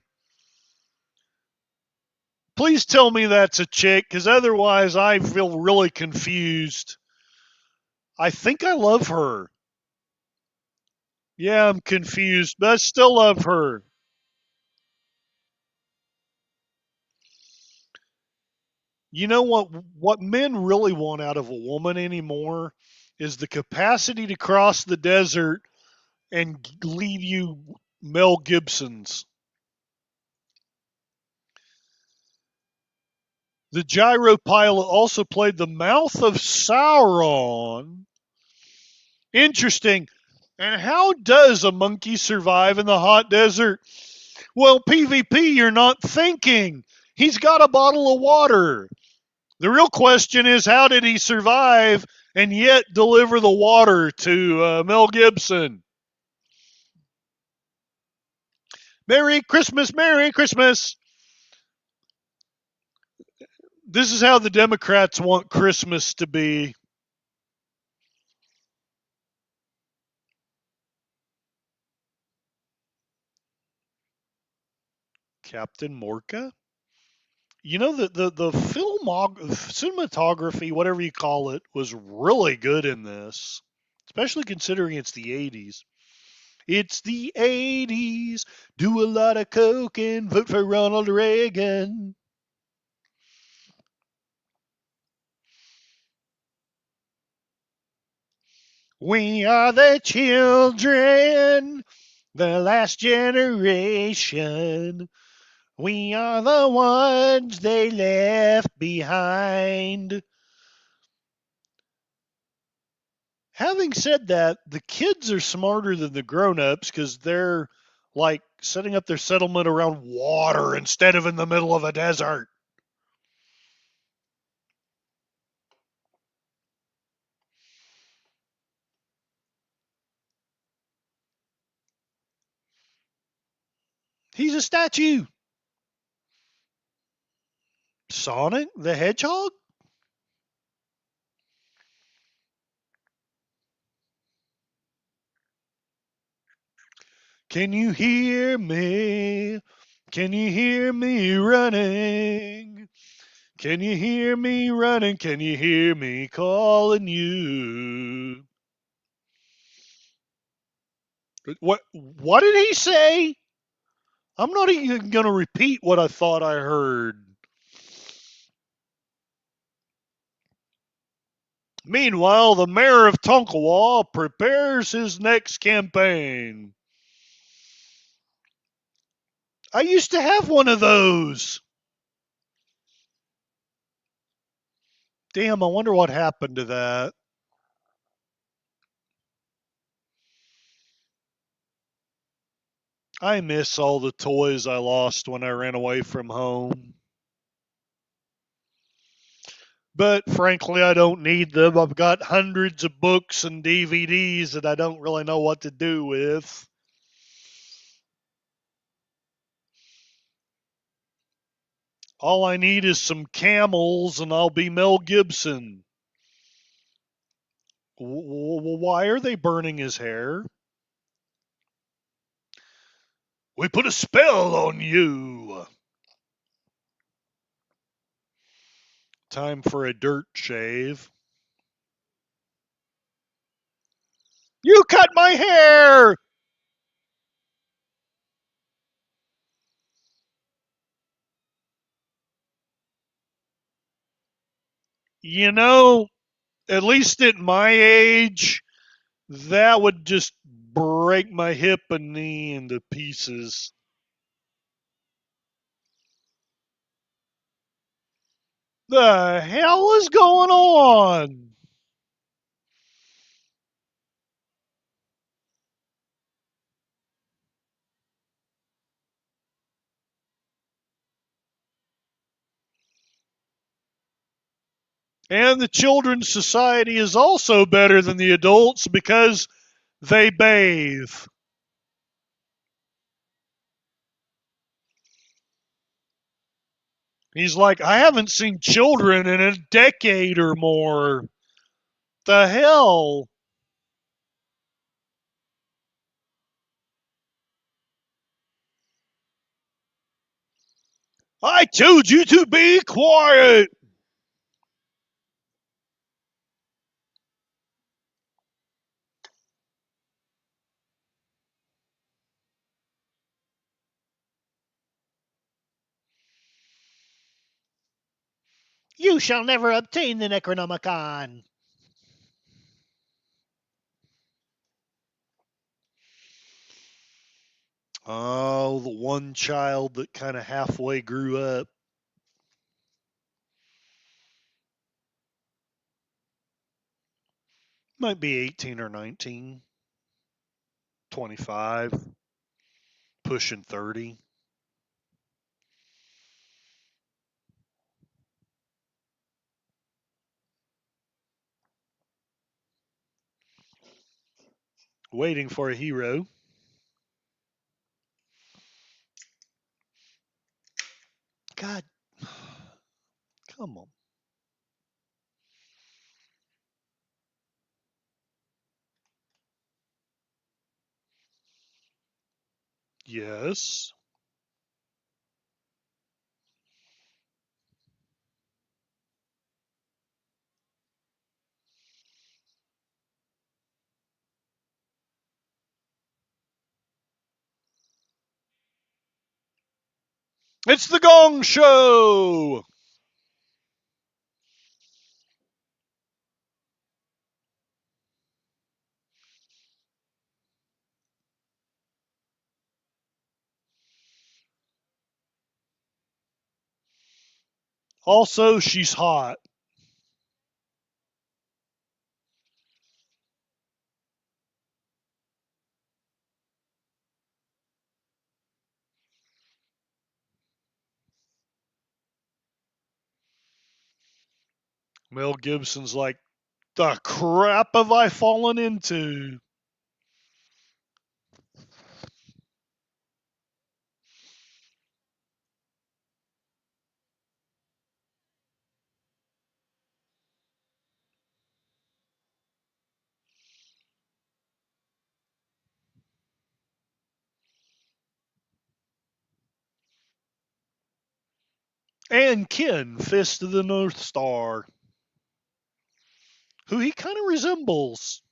Please tell me that's a chick, because otherwise I feel really confused. I think I love her. Yeah, I'm confused, but I still love her. You know what men really want out of a woman anymore is the capacity to cross the desert and leave you Mel Gibsons. The gyro pilot also played the mouth of Sauron. Interesting. And how does a monkey survive in the hot desert? Well, PvP, you're not thinking. He's got a bottle of water. The real question is, how did he survive and yet deliver the water to Mel Gibson? Merry Christmas, Merry Christmas. This is how the Democrats want Christmas to be. Captain Morca? You know, the cinematography, whatever you call it, was really good in this, especially considering it's the 80s. It's the 80s. Do a lot of coke and vote for Ronald Reagan. We are the children, the last generation. We are the ones they left behind. Having said that, the kids are smarter than the grown-ups because they're like setting up their settlement around water instead of in the middle of a desert. He's a statue. Sonic the Hedgehog? Can you hear me? Can you hear me running? Can you hear me running? Can you hear me calling you? What did he say? I'm not even going to repeat what I thought I heard. Meanwhile, the mayor of Tonkawa prepares his next campaign. I used to have one of those. Damn, I wonder what happened to that. I miss all the toys I lost when I ran away from home. But frankly, I don't need them. I've got hundreds of books and DVDs that I don't really know what to do with. All I need is some camels and I'll be Mel Gibson. Why are they burning his hair? We put a spell on you. Time for a dirt shave. You cut my hair! You know, at least at my age, that would just break my hip and knee into pieces. The hell is going on? And the Children's Society is also better than the adults because they bathe. He's like, I haven't seen children in a decade or more. The hell? I told you to be quiet. You shall never obtain the Necronomicon. Oh, the one child that kind of halfway grew up. Might be 18 or 19, 25, pushing 30. Waiting for a hero. God, come on. Yes. It's the Gong Show. Also, she's hot. Mel Gibson's like, the crap have I fallen into? And Ken, Fist of the North Star, who he kind of resembles.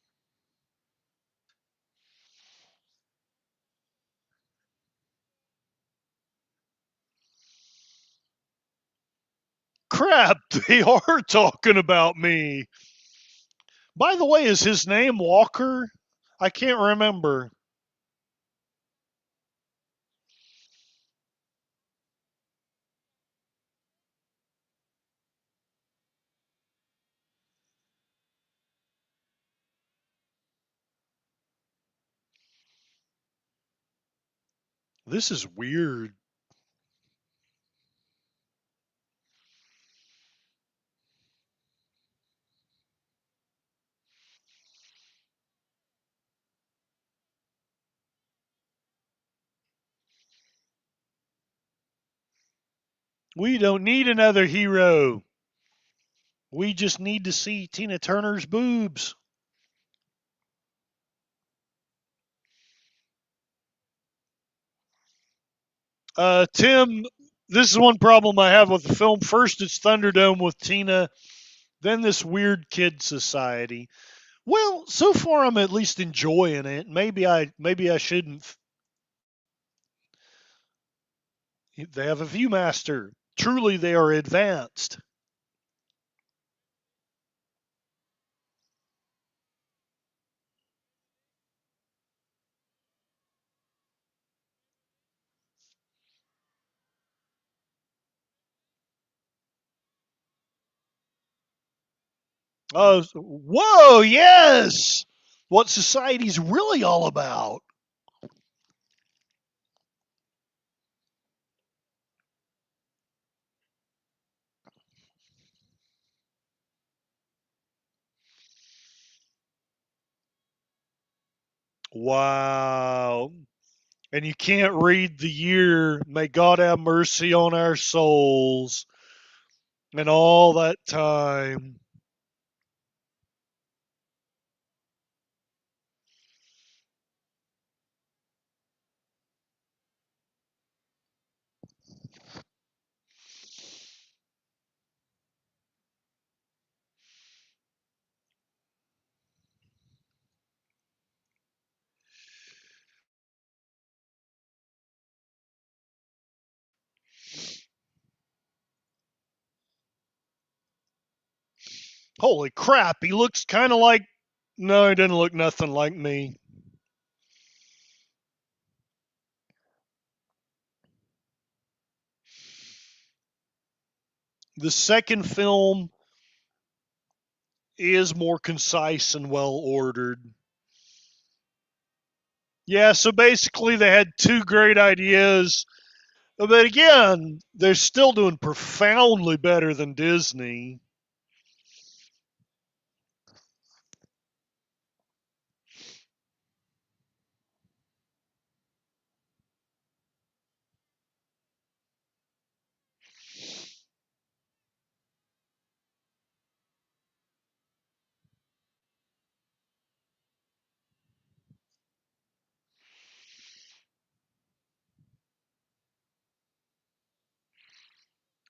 Crap, they are talking about me. By the way, is his name Walker? I can't remember. This is weird. We don't need another hero. We just need to see Tina Turner's boobs. Tim This is one problem I have with the film. First, it's Thunderdome with Tina, then this weird kid society. Well, so far I'm at least enjoying it. Maybe I shouldn't. They have a Viewmaster. Truly, they are advanced. Oh, whoa, yes! What society's really all about. Wow. And you can't read the year. May God have mercy on our souls and all that time. Holy crap, he looks kind of like. No, he doesn't look nothing like me. The second film is more concise and well ordered. Yeah, so basically they had two great ideas. But again, they're still doing profoundly better than Disney.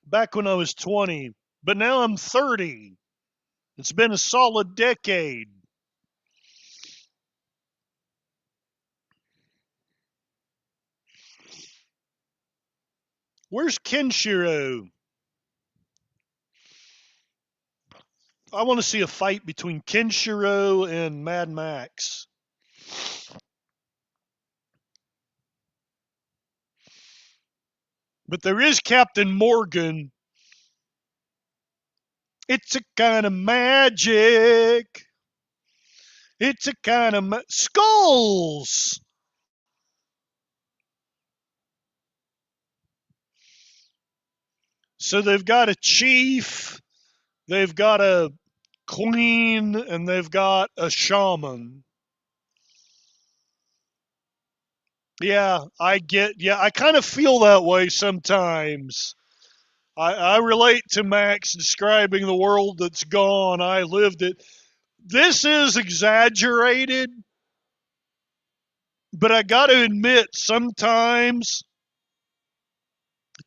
Back when I was 20, but now I'm 30. It's been a solid decade. Where's Kenshiro? I want to see a fight between Kenshiro and Mad Max. But there is Captain Morgan. It's a kind of magic. It's a kind of skulls. So they've got a chief, they've got a queen, and they've got a shaman. Yeah, I kind of feel that way sometimes. I relate to Max describing the world that's gone. I lived it. This is exaggerated, but I got to admit, sometimes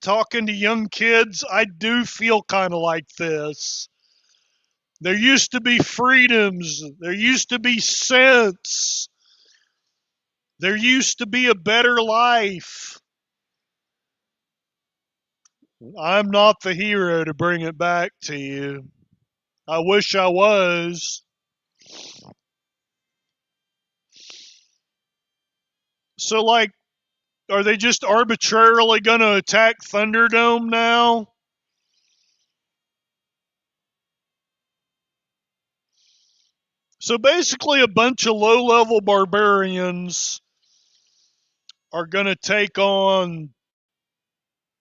talking to young kids, I do feel kind of like this. There used to be freedoms, there used to be sense, there used to be a better life. I'm not the hero to bring it back to you. I wish I was. So, like, are they just arbitrarily going to attack Thunderdome now? So basically, a bunch of low level barbarians are going to take on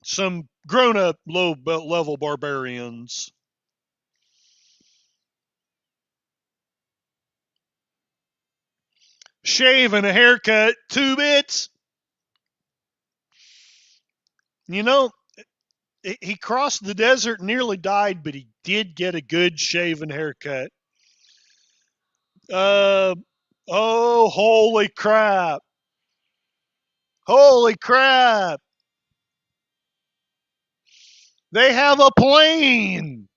some grown up low level barbarians. Shave and a haircut, 2 bits. You know, he crossed the desert, nearly died, but he did get a good shave and haircut. Uh, oh, holy crap. Holy crap. They have a plane.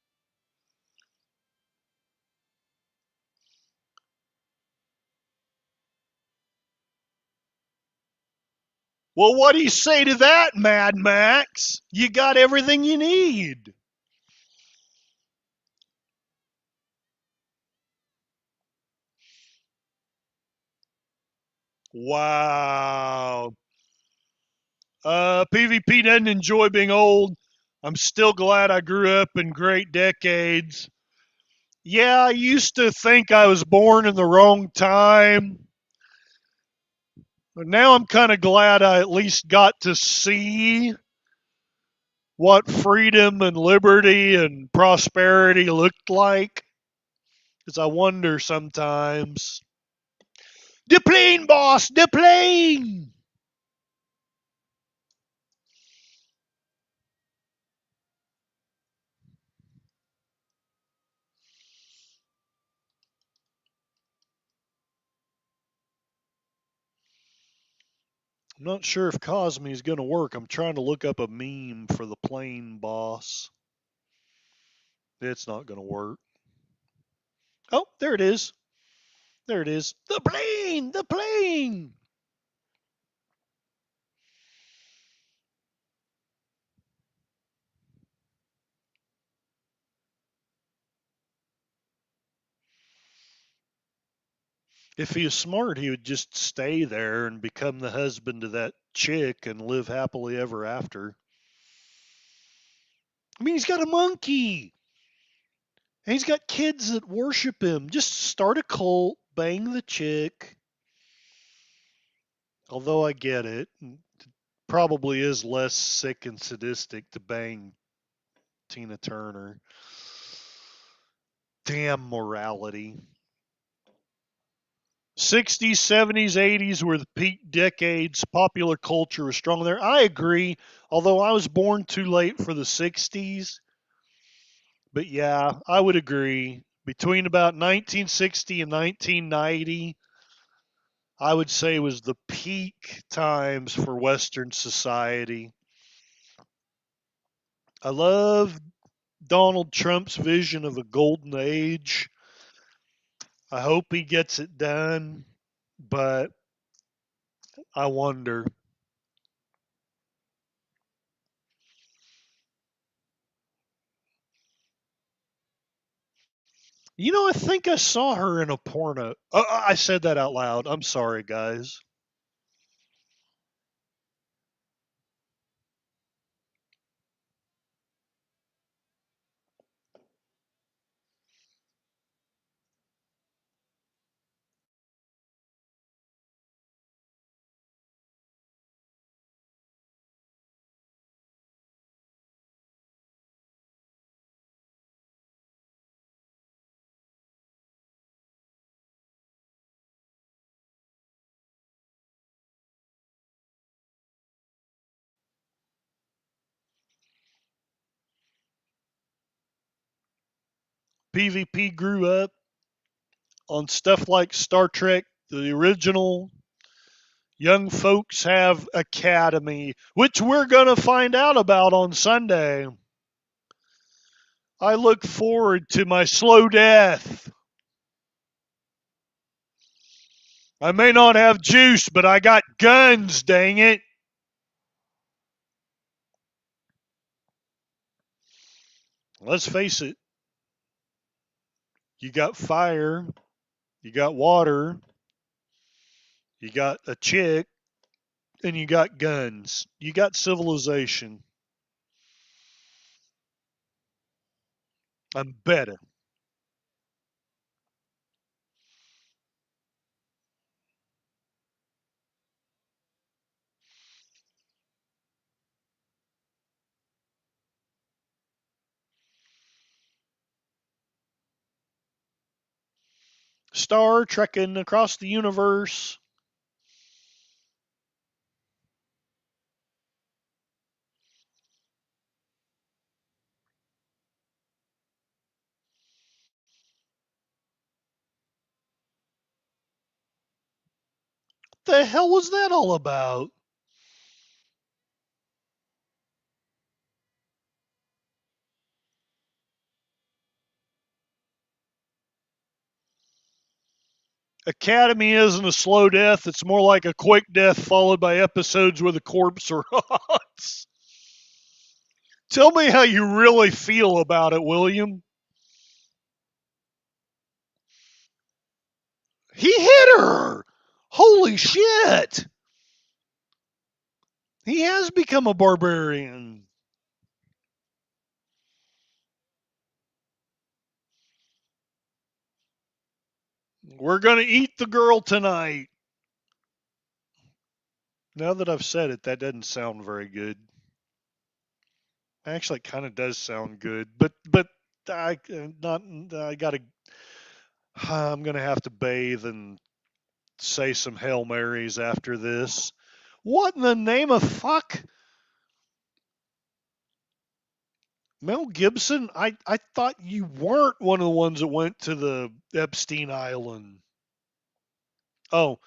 Well, what do you say to that, Mad Max? You got everything you need. Wow. PvP doesn't enjoy being old. I'm still glad I grew up in great decades. Yeah, I used to think I was born in the wrong time, but now I'm kind of glad I at least got to see what freedom and liberty and prosperity looked like. Because I wonder sometimes. The plane, boss, the plane! I'm not sure if Cosme is going to work. I'm trying to look up a meme for the plane boss. It's not going to work. Oh, there it is. There it is. The plane! The plane! If he was smart, he would just stay there and become the husband to that chick and live happily ever after. I mean, he's got a monkey. And he's got kids that worship him. Just start a cult, bang the chick. Although I get it. Probably is less sick and sadistic to bang Tina Turner. Damn morality. 60s, 70s, 80s were the peak decades. Popular culture was strong there. I agree, although I was born too late for the 60s. But yeah, I would agree. Between about 1960 and 1990, I would say was the peak times for Western society. I love Donald Trump's vision of a golden age. I hope he gets it done, but I wonder. You know, I think I saw her in a porno. I said that out loud. I'm sorry, guys. PvP grew up on stuff like Star Trek, the original. Young folks have Academy, which we're going to find out about on Sunday. I look forward to my slow death. I may not have juice, but I got guns, dang it. Let's face it. You got fire, you got water, you got a chick, and you got guns. You got civilization. I'm better. Star trekking across the universe. What the hell was that all about? Academy isn't a slow death. It's more like a quick death followed by episodes where the corpse rots. Tell me how you really feel about it, William. He hit her! Holy shit! He has become a barbarian. We're going to eat the girl tonight. Now that I've said it, that doesn't sound very good. Actually, it kind of does sound good, but I not I gotta. I'm gonna have to bathe and say some Hail Marys after this. What in the name of fuck? Mel Gibson, I thought you weren't one of the ones that went to the Epstein Island. Oh,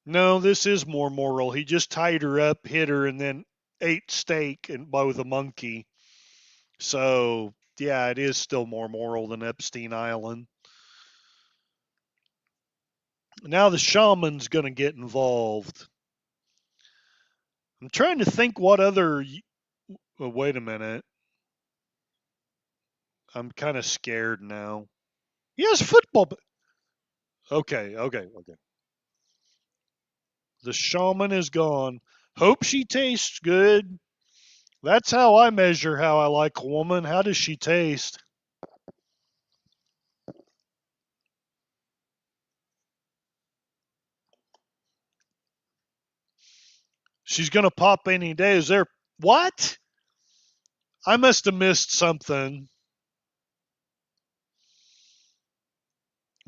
no, this is more moral. He just tied her up, hit her, and then ate steak and with a monkey. So, yeah, it is still more moral than Epstein Island. Now the shaman's going to get involved. I'm trying to think what other. Oh, wait a minute. I'm kind of scared now. Yes, football. Okay. The shaman is gone. Hope she tastes good. That's how I measure how I like a woman. How does she taste? She's going to pop any day. Is there. What? I must have missed something.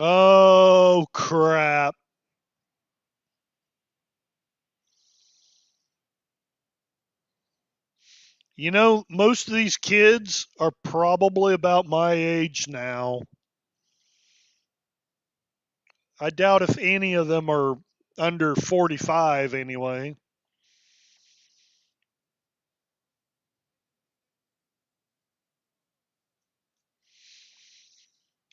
Oh, crap. You know, most of these kids are probably about my age now. I doubt if any of them are under 45 anyway.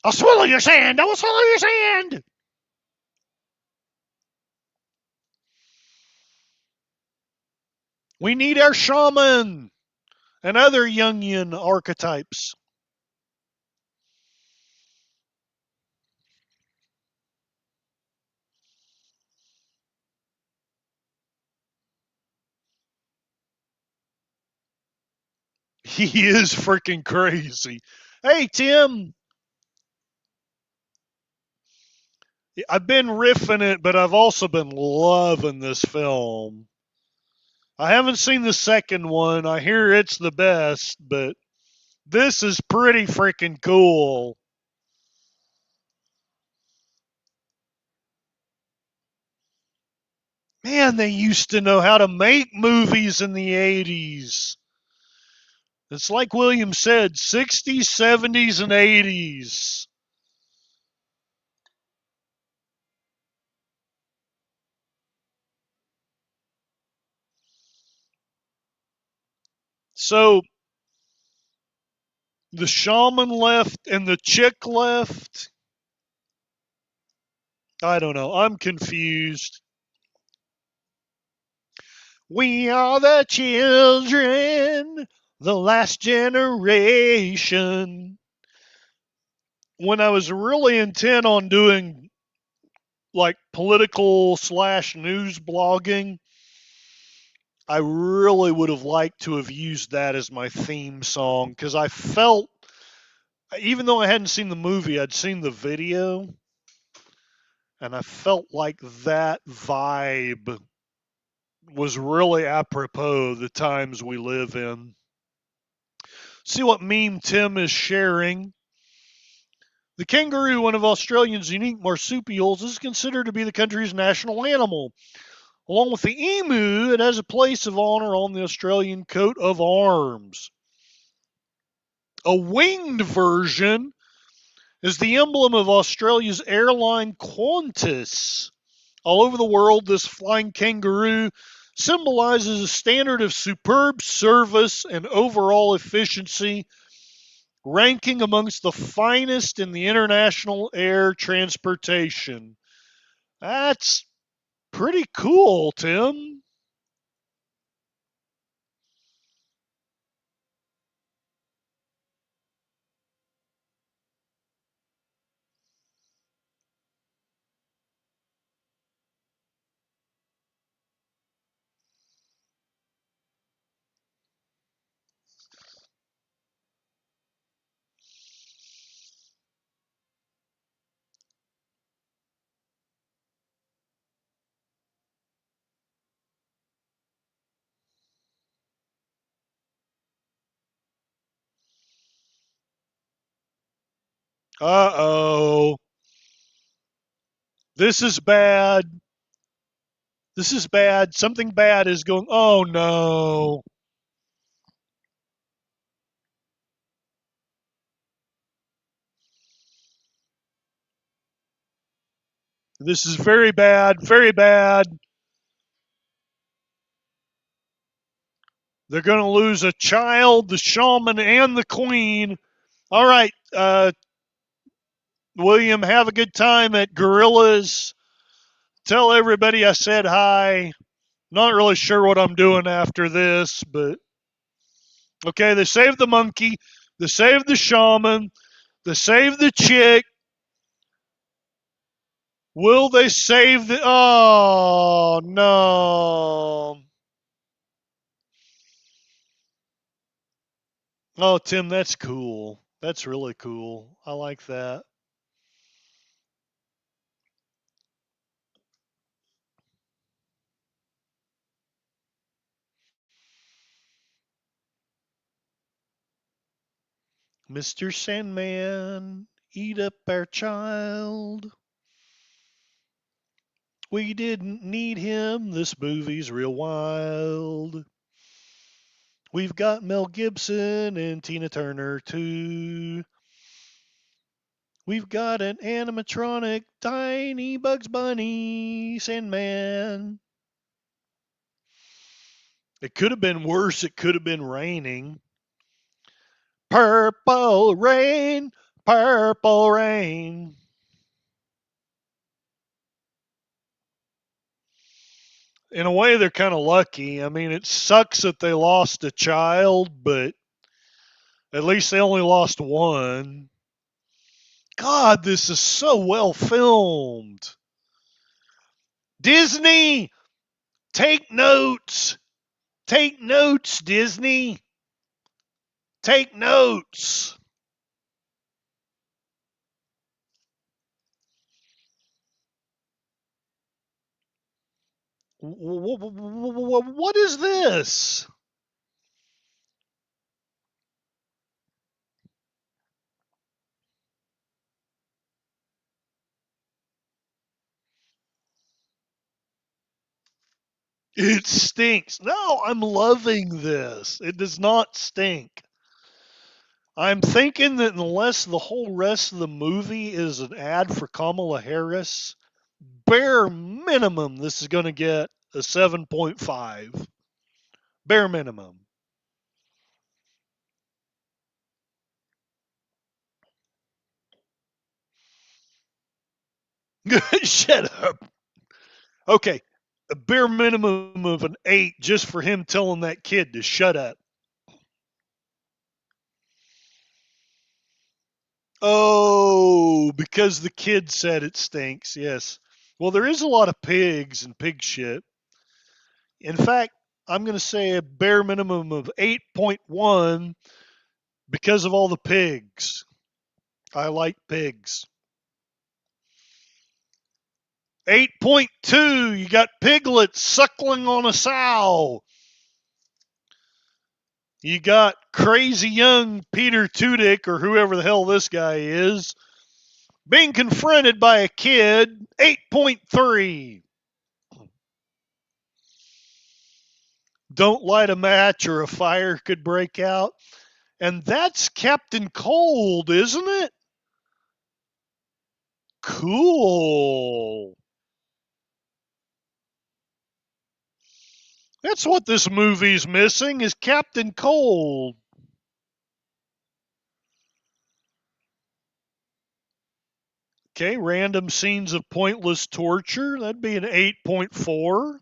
I'll swallow your sand. I will swallow your sand. We need our shaman and other Jungian archetypes. He is freaking crazy. Hey, Tim. I've been riffing it, but I've also been loving this film. I haven't seen the second one. I hear it's the best, but this is pretty freaking cool. Man, they used to know how to make movies in the 80s. It's like William said, 60s, 70s, and 80s. So the shaman left and the chick left. I don't know. I'm confused. We are the children, the last generation. When I was really intent on doing like political / news blogging, I really would have liked to have used that as my theme song because I felt, even though I hadn't seen the movie, I'd seen the video, and I felt like that vibe was really apropos the times we live in. See what meme Tim is sharing. The kangaroo, one of Australia's unique marsupials, is considered to be the country's national animal. Along with the emu, it has a place of honor on the Australian coat of arms. A winged version is the emblem of Australia's airline Qantas. All over the world, this flying kangaroo symbolizes a standard of superb service and overall efficiency, ranking amongst the finest in the international air transportation. That's pretty cool, Tim. Uh-oh. This is bad. This is bad. Something bad is going. Oh no. This is very bad. Very bad. They're going to lose a child, the shaman, and the queen. All right, William, have a good time at Gorillas. Tell everybody I said hi. Not really sure what I'm doing after this, but okay, they saved the monkey. They saved the shaman. They saved the chick. Will they save the. Oh, no. Oh, Tim, that's cool. That's really cool. I like that. Mr. Sandman, eat up our child. We didn't need him. This movie's real wild. We've got Mel Gibson and Tina Turner, too. We've got an animatronic, tiny Bugs Bunny, Sandman. It could have been worse. It could have been raining. Purple rain, purple rain. In a way, they're kind of lucky. I mean, it sucks that they lost a child, but at least they only lost one. God, this is so well filmed. Disney, take notes. Take notes, Disney. Take notes. What is this? It stinks. No, I'm loving this. It does not stink. I'm thinking that unless the whole rest of the movie is an ad for Kamala Harris, bare minimum, this is going to get a 7.5. Bare minimum. Shut up. Okay, a bare minimum of an 8 just for him telling that kid to shut up. Oh, because the kid said it stinks. Yes. Well, there is a lot of pigs and pig shit. In fact, I'm going to say a bare minimum of 8.1 because of all the pigs. I like pigs. 8.2, you got piglets suckling on a sow. You got crazy young Peter Tudyk, or whoever the hell this guy is, being confronted by a kid. 8.3. Don't light a match or a fire could break out. And that's Captain Cold, isn't it? Cool. That's what this movie's missing is Captain Cold. Okay, random scenes of pointless torture. That'd be an 8.4.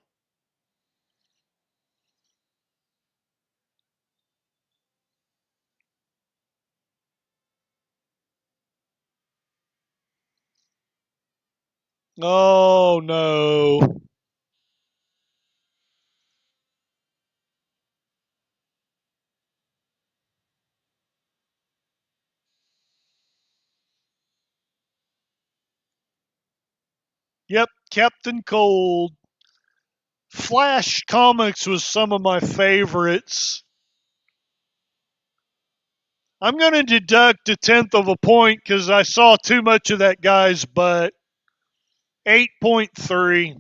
Oh, no. Yep, Captain Cold. Flash Comics was some of my favorites. I'm going to deduct a tenth of a point because I saw too much of that guy's butt. 8.3.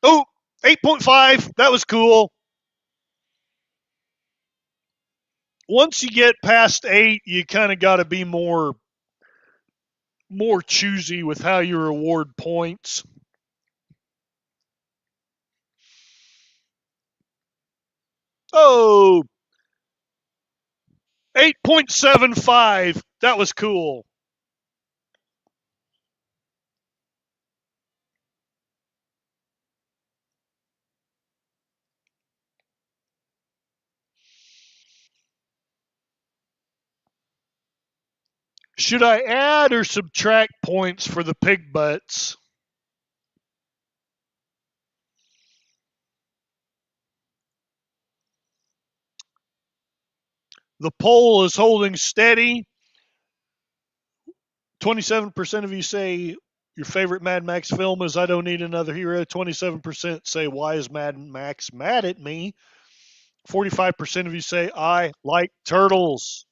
Oh, 8.5. That was cool. Once you get past 8, you kind of got to be more choosy with how you reward points. Oh, 8.75. That was cool. Should I add or subtract points for the pig butts? The poll is holding steady. 27% of you say your favorite Mad Max film is I Don't Need Another Hero. 27% say, why is Mad Max mad at me? 45% of you say, I like turtles.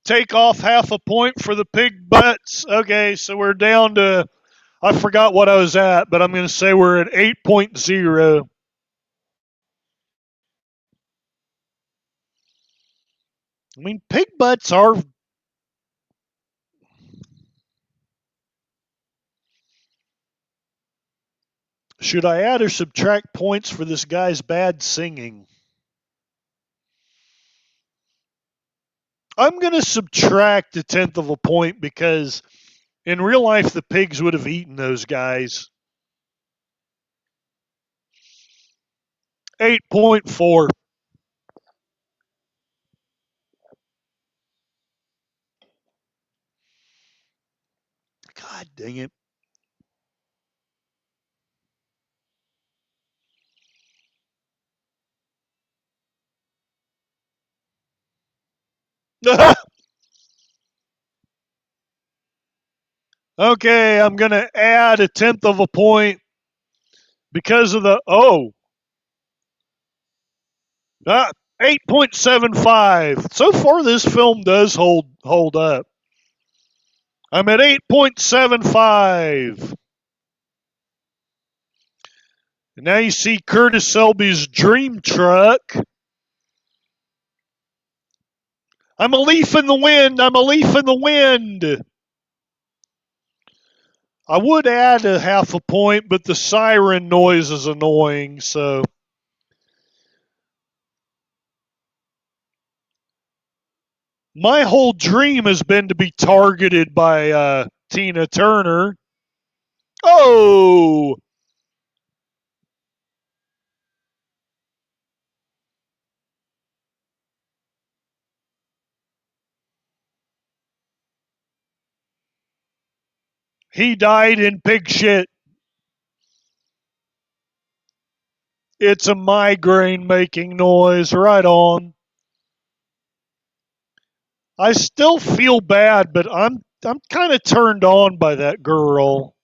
Take off half a point for the pig butts. Okay, so we're down to, I forgot what I was at, but I'm going to say we're at 8.0. I mean, pig butts are. Should I add or subtract points for this guy's bad singing? I'm going to subtract a tenth of a point because in real life, the pigs would have eaten those guys. 8.4. God dang it. Okay, I'm going to add a tenth of a point because of the. Oh. 8.75. So far, this film does hold up. I'm at 8.75. And now you see Curtis Selby's dream truck. I'm a leaf in the wind. I'm a leaf in the wind. I would add a half a point, but the siren noise is annoying, so. My whole dream has been to be targeted by Tina Turner. Oh! He died in pig shit. It's a migraine making noise. Right on. I still feel bad, but I'm kind of turned on by that girl.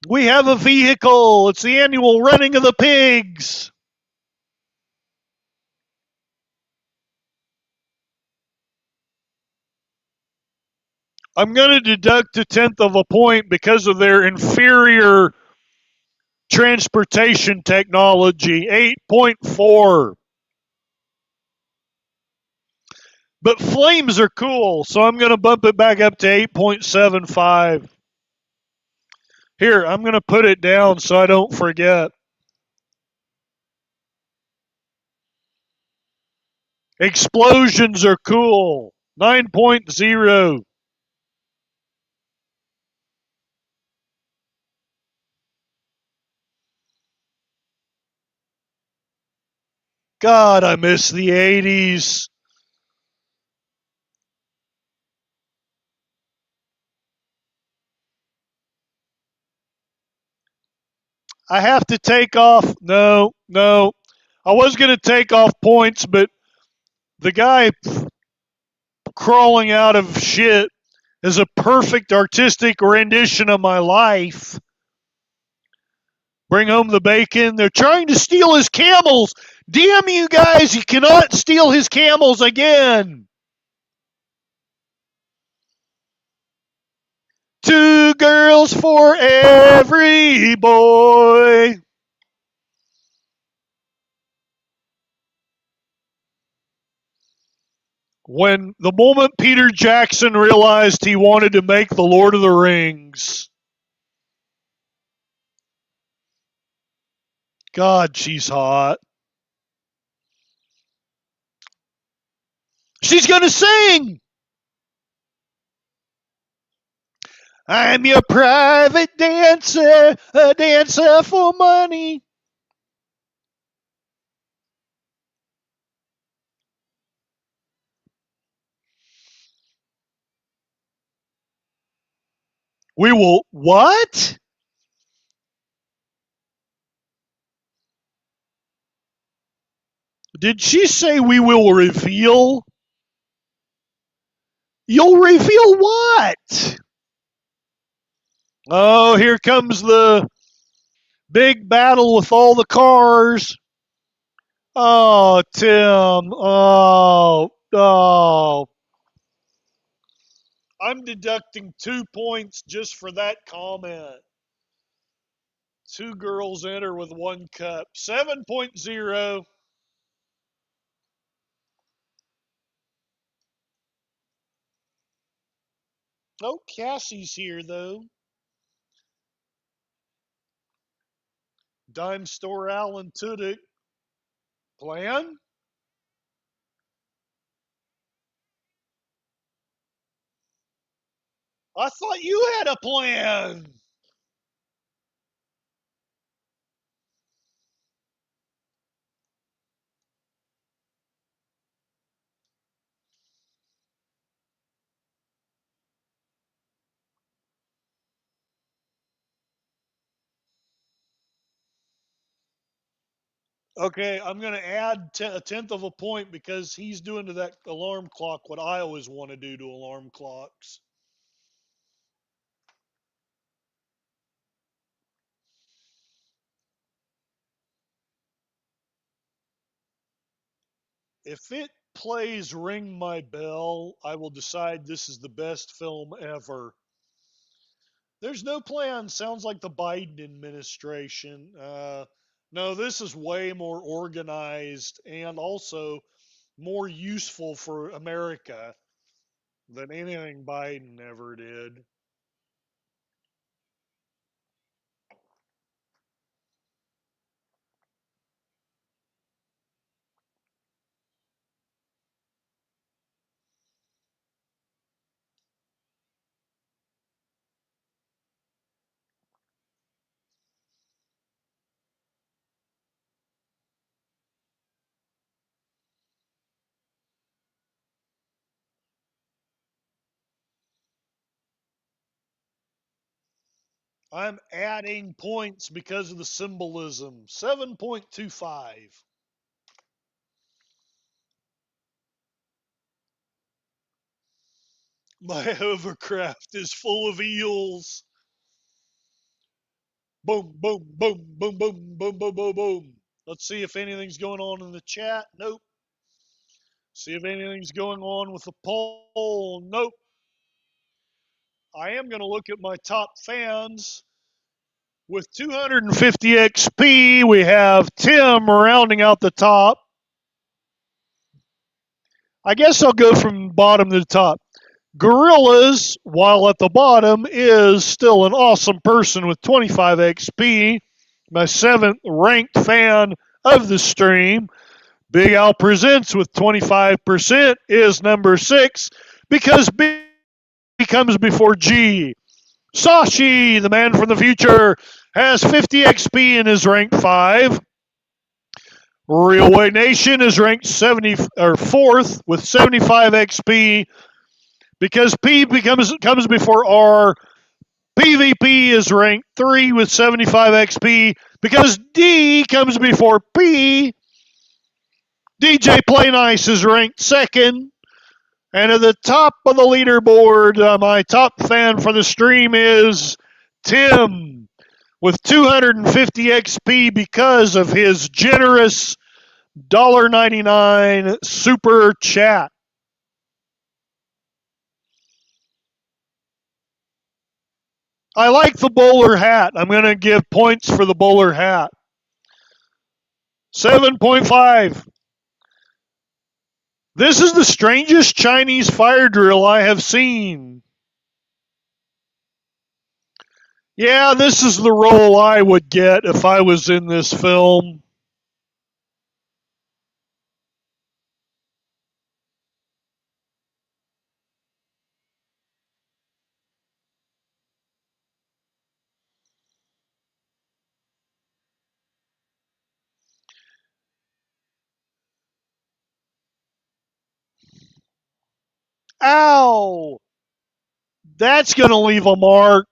We have a vehicle. It's the annual running of the pigs. I'm going to deduct a tenth of a point because of their inferior transportation technology. 8.4. But flames are cool, so I'm going to bump it back up to 8.75. Here, I'm going to put it down so I don't forget. Explosions are cool. 9.0. God, I miss the 80s. I have to take off. No, no. I was going to take off points, but the guy crawling out of shit is a perfect artistic rendition of my life. Bring home the bacon. They're trying to steal his camels. Damn you guys, you cannot steal his camels again. Two girls for every boy. When the moment Peter Jackson realized he wanted to make the Lord of the Rings. God, she's hot. She's going to sing. I'm your private dancer, a dancer for money. We will, what? Did she say we will reveal? You'll reveal what? Oh, here comes the big battle with all the cars. Oh, Tim. Oh, oh. I'm deducting 2 points just for that comment. Two girls enter with one cup. 7.0. Oh, Cassie's here, though. Dime Store Alan Tudyk. Plan? I thought you had a plan. Okay, I'm going to add a tenth of a point because he's doing to that alarm clock what I always want to do to alarm clocks. If it plays Ring My Bell, I will decide this is the best film ever. There's no plan. Sounds like the Biden administration. No, this is way more organized and also more useful for America than anything Biden ever did. I'm adding points because of the symbolism. 7.25. My hovercraft is full of eels. Boom, boom, boom, boom, boom, boom, boom, boom, boom. Let's see if anything's going on in the chat. Nope. See if anything's going on with the poll. Nope. I am going to look at my top fans. With 250 XP, we have Tim rounding out the top. I guess I'll go from bottom to the top. Gorillas, while at the bottom, is still an awesome person with 25 XP. My 7th ranked fan of the stream. Big Al Presents with 25% is number 6 because B comes before G. Sashi, the man from the future, has 50 XP and is ranked 5. Railway Nation is ranked 70 or 4th with 75 XP because P comes before R. PvP is ranked 3 with 75 XP because D comes before P. DJ Play Nice is ranked 2nd. And at the top of the leaderboard, my top fan for the stream is Tim with 250 XP because of his generous $1.99 super chat. I like the bowler hat. I'm going to give points for the bowler hat. 7.5. This is the strangest Chinese fire drill I have seen. Yeah, this is the role I would get if I was in this film. Ow! That's going to leave a mark.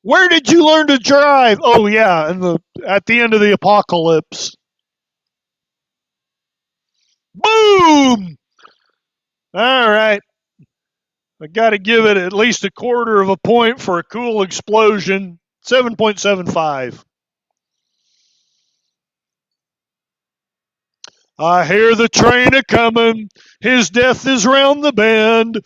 Where did you learn to drive? Oh yeah, at the end of the apocalypse. Boom! All right. I got to give it at least a quarter of a point for a cool explosion. 7.75. I hear the train a coming. His death is round the bend.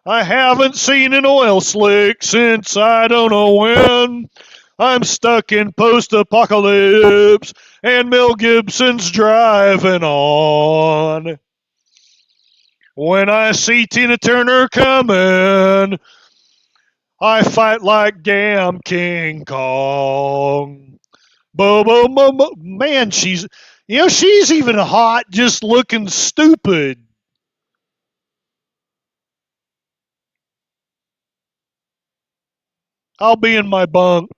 I haven't seen an oil slick since I don't know when. I'm stuck in post-apocalypse, and Mel Gibson's driving on. When I see Tina Turner coming, I fight like damn King Kong. Man, she's even hot just looking stupid. I'll be in my bunk.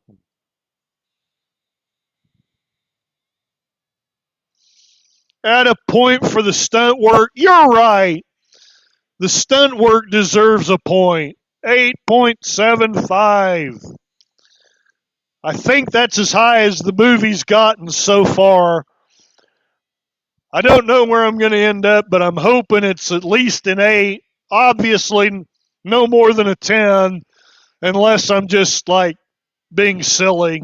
At a point for the stunt work. You're right. The stunt work deserves a point. 8.75. I think that's as high as the movie's gotten so far. I don't know where I'm going to end up, but I'm hoping it's at least an 8. Obviously, no more than a 10, unless I'm just like being silly.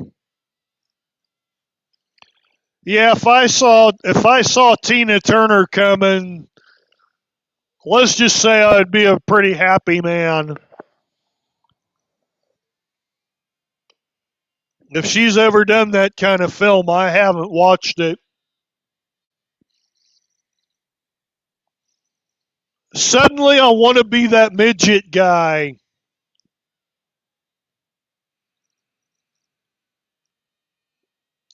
Yeah, if I saw Tina Turner coming, let's just say I'd be a pretty happy man. If she's ever done that kind of film, I haven't watched it. Suddenly, I want to be that midget guy.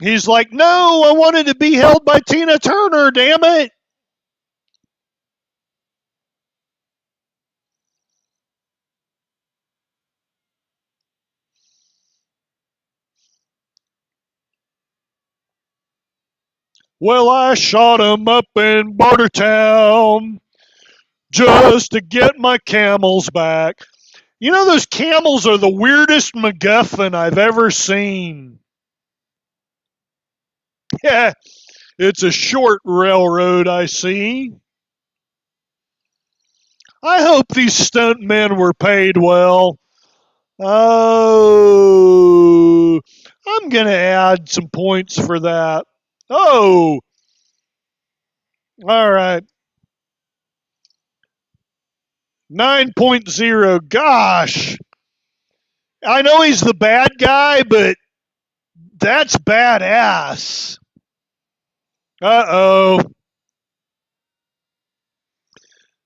He's like, no, I wanted to be held by Tina Turner, damn it. Well, I shot him up in Bartertown just to get my camels back. You know, those camels are the weirdest MacGuffin I've ever seen. Yeah, it's a short railroad, I see. I hope these stuntmen were paid well. Oh, I'm going to add some points for that. Oh, all right. 9.0. Gosh. I know he's the bad guy, but that's badass. Uh-oh.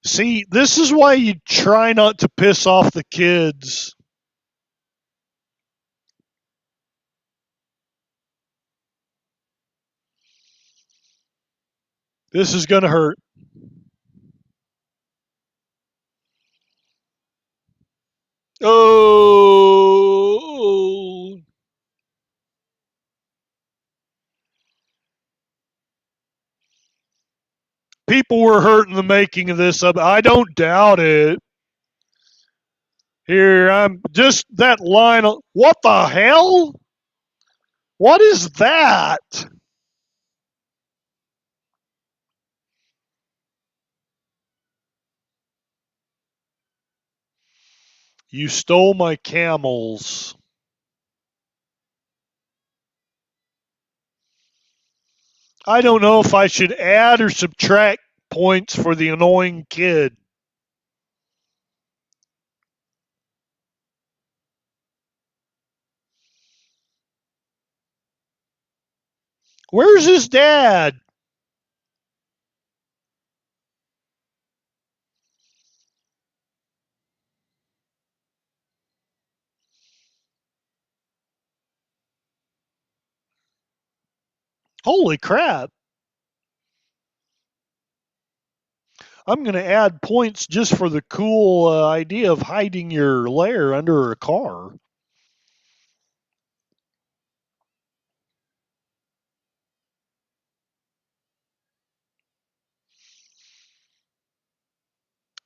See, this is why you try not to piss off the kids. This is going to hurt. Oh. People were hurt in the making of this. I don't doubt it. Here, I'm just that line. What the hell? What is that? You stole my camels. I don't know if I should add or subtract points for the annoying kid. Where's his dad? Holy crap. I'm going to add points just for the cool idea of hiding your lair under a car.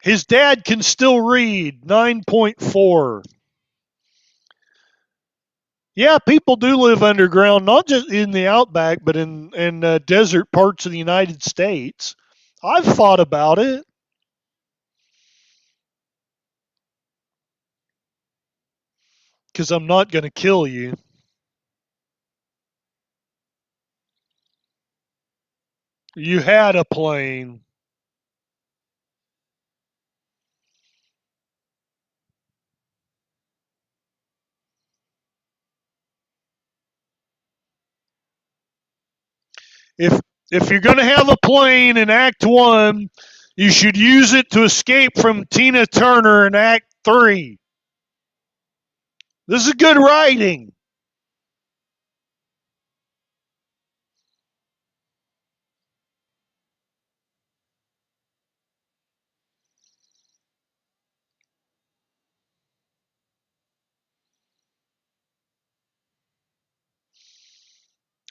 His dad can still read. 9.4. Yeah, people do live underground, not just in the outback, but in desert parts of the United States. I've thought about it. Because I'm not going to kill you. You had a plane. If if you're going to have a plane in Act 1, you should use it to escape from Tina Turner in Act 3. This is good writing.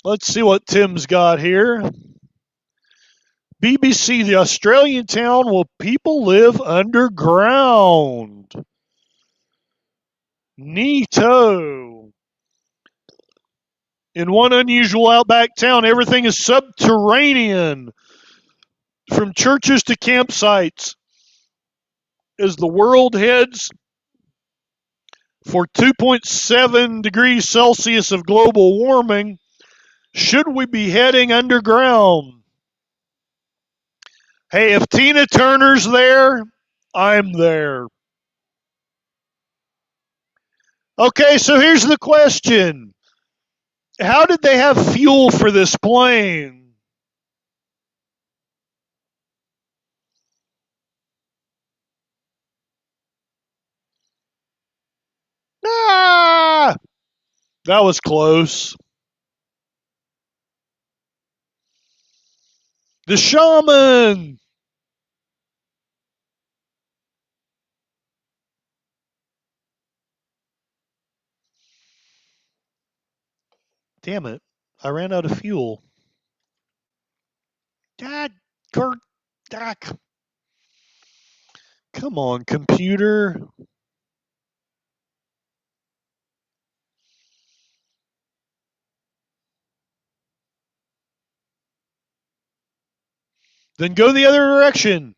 Let's see what Tim's got here. BBC, the Australian town will people live underground. Neato. In one unusual outback town, everything is subterranean, from churches to campsites. As the world heads for 2.7 degrees Celsius of global warming, should we be heading underground? Hey, if Tina Turner's there, I'm there. Okay, so here's the question. How did they have fuel for this plane? Ah! That was close. The shaman! Damn it. I ran out of fuel. Dad, Kurt, Doc. Come on, computer. Then go the other direction.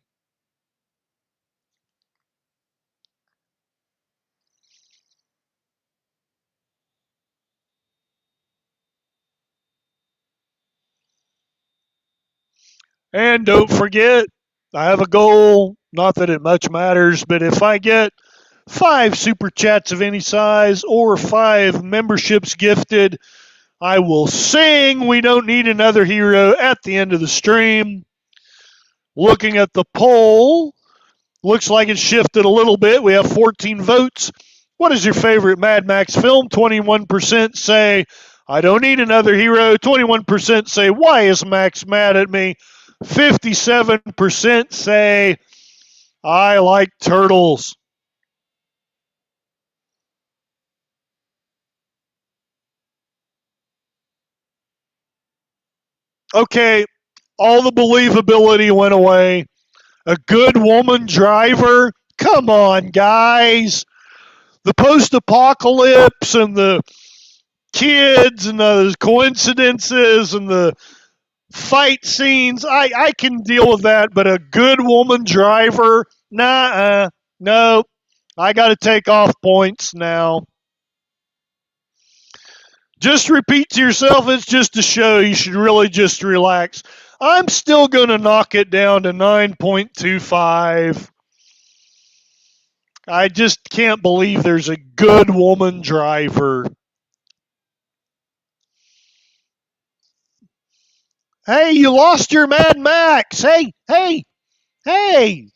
And don't forget, I have a goal. Not that it much matters, but if I get 5 super chats of any size, or 5 memberships gifted, I will sing We Don't Need Another Hero at the end of the stream. Looking at the poll, looks like it's shifted a little bit. We have 14 votes. What is your favorite Mad Max film? 21% say, I don't need another hero. 21% say, why is Max mad at me? 57% say, I like turtles. Okay, all the believability went away. A good woman driver? Come on, guys. The post apocalypse and the kids and the coincidences and the fight scenes, I can deal with that, but a good woman driver? Nah, no. I got to take off points now. Just repeat to yourself, it's just a show. You should really just relax. I'm still going to knock it down to 9.25. I just can't believe there's a good woman driver. Hey, you lost your Mad Max. Hey, hey, hey.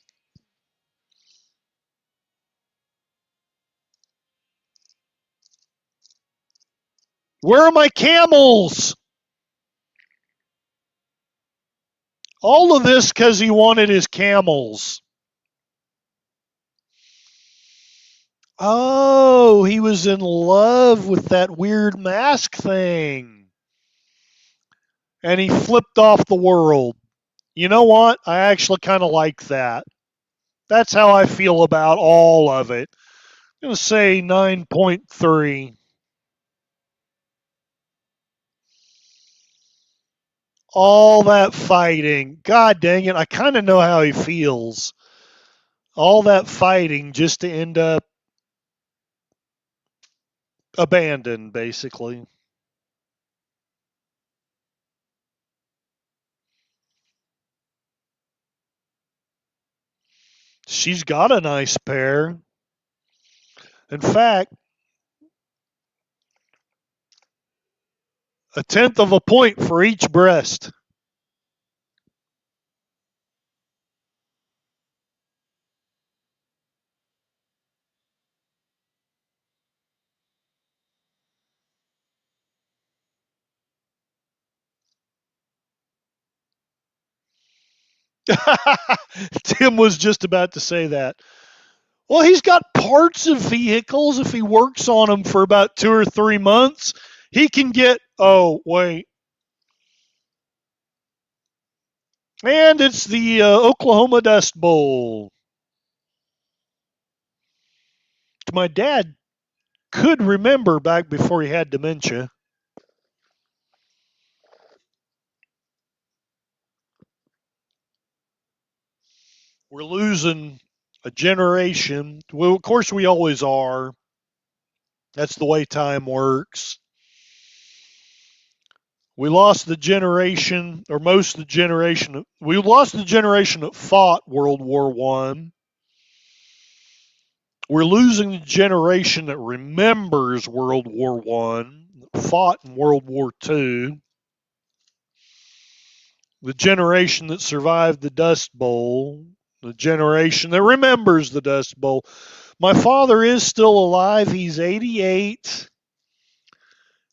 Where are my camels? All of this because he wanted his camels. Oh, he was in love with that weird mask thing. And he flipped off the world. You know what? I actually kind of like that. That's how I feel about all of it. I'm going to say 9.3. All that fighting. God dang it. I kind of know how he feels. All that fighting just to end up abandoned, basically. She's got a nice pair. In fact, a tenth of a point for each breast. Tim was just about to say that. Well, he's got parts of vehicles. If he works on them for about 2 or 3 months, he can get. Oh, wait. And it's the Oklahoma Dust Bowl. My dad could remember back before he had dementia. We're losing a generation. Well, of course, we always are. That's the way time works. We lost the generation, or most of the generation. We lost the generation that fought World War One. We're losing the generation that remembers World War One, that fought in World War Two. The generation that survived the Dust Bowl. The generation that remembers the Dust Bowl. My father is still alive. He's 88.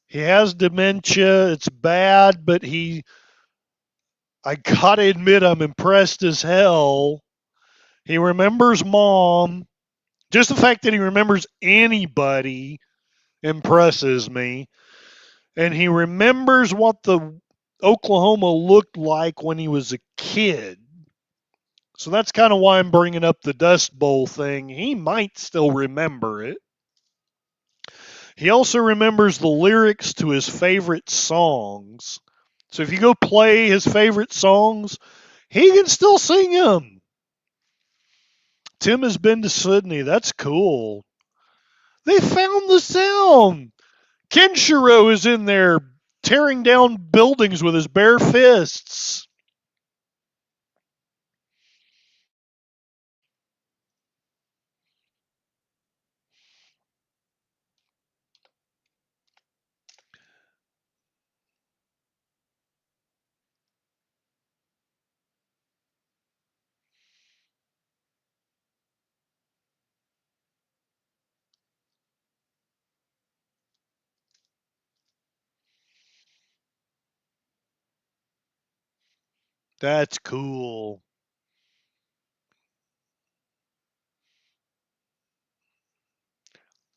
He has dementia. It's bad, but I gotta admit, I'm impressed as hell. He remembers mom. Just the fact that he remembers anybody impresses me. And he remembers what the Oklahoma looked like when he was a kid. So that's kind of why I'm bringing up the Dust Bowl thing. He might still remember it. He also remembers the lyrics to his favorite songs. So if you go play his favorite songs, he can still sing them. Tim has been to Sydney. That's cool. They found the sound. Kenshiro is in there tearing down buildings with his bare fists. That's cool.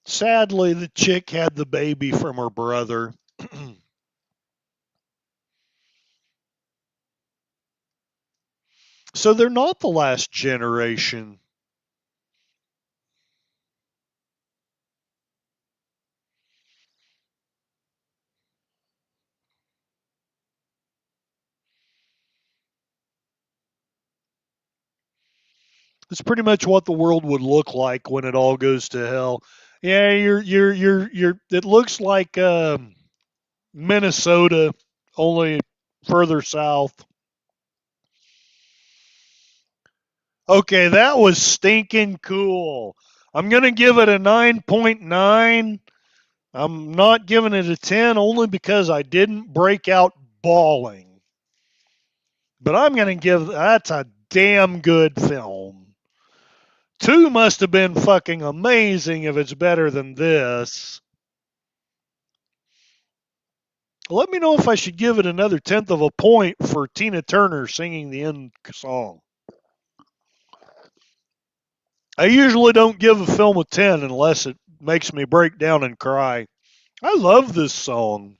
Sadly, the chick had the baby from her brother. So they're not the last generation. It's pretty much what the world would look like when it all goes to hell. Yeah, you're. It looks like Minnesota, only further south. Okay, that was stinking cool. I'm gonna give it a 9.9. I'm not giving it a 10 only because I didn't break out bawling. But I'm gonna give that's a damn good film. Two must have been fucking amazing if it's better than this. Let me know if I should give it another tenth of a point for Tina Turner singing the end song. I usually don't give a film a 10 unless it makes me break down and cry. I love this song.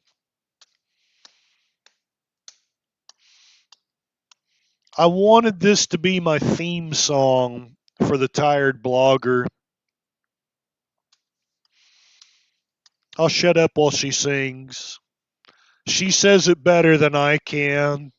I wanted this to be my theme song for the Tired Blogger. I'll shut up while she sings. She says it better than I can.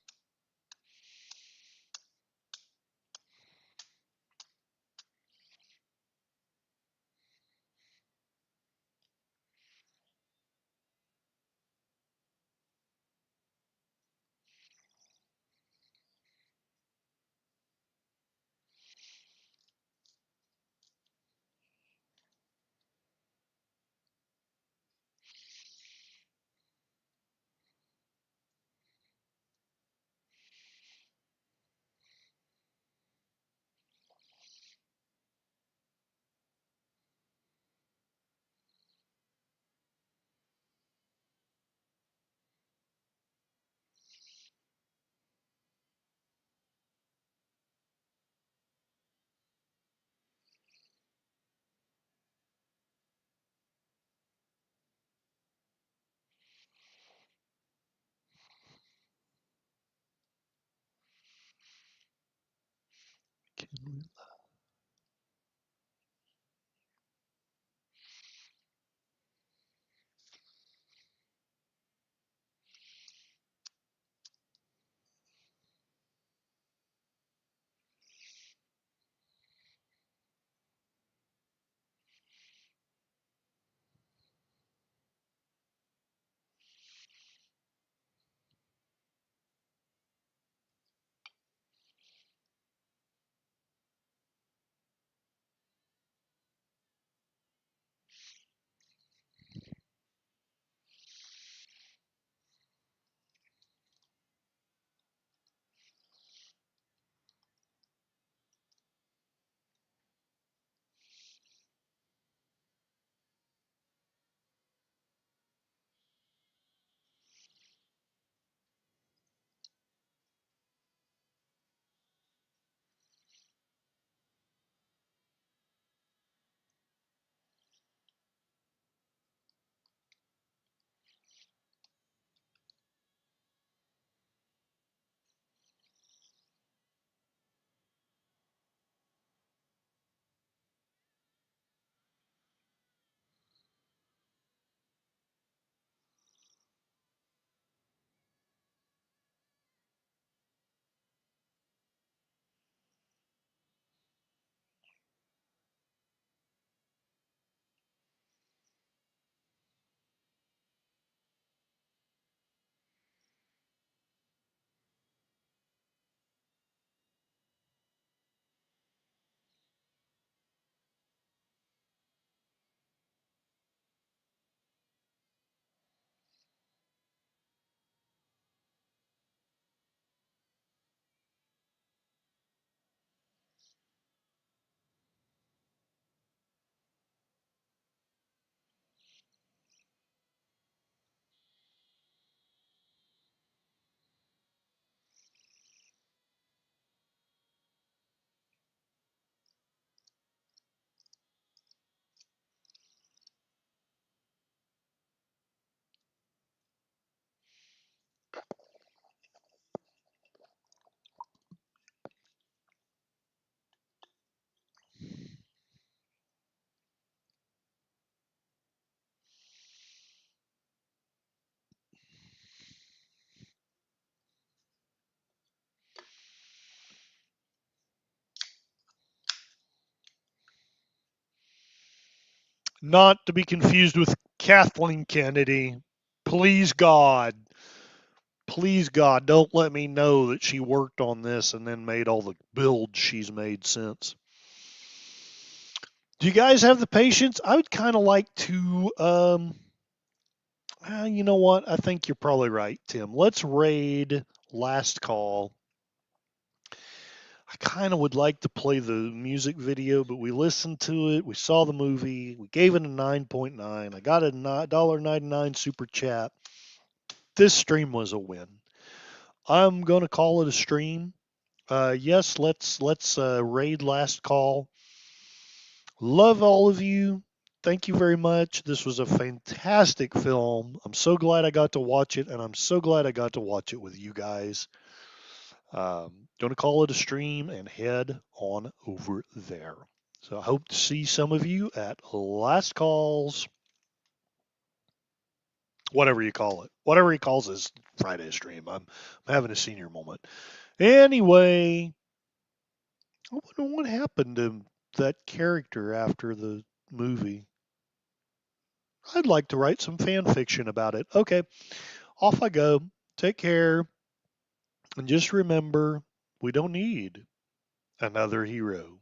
Not to be confused with Kathleen Kennedy. Please God, please God, don't let me know that she worked on this and then made all the builds she's made since. Do you guys have the patience? I would kind of like to, you know what? I think you're probably right, Tim. Let's raid Last Call. I kind of would like to play the music video, but we listened to it. We saw the movie. We gave it a 9.9. I got a $1.99 super chat. This stream was a win. I'm going to call it a stream. Yes, let's raid Last Call. Love all of you. Thank you very much. This was a fantastic film. I'm so glad I got to watch it, and I'm so glad I got to watch it with you guys. Going to call it a stream and head on over there. So I hope to see some of you at Last Calls, whatever you call it. Whatever he calls his Friday stream. I'm having a senior moment. Anyway, I wonder what happened to that character after the movie. I'd like to write some fan fiction about it. Okay, off I go. Take care. And just remember, we don't need another hero.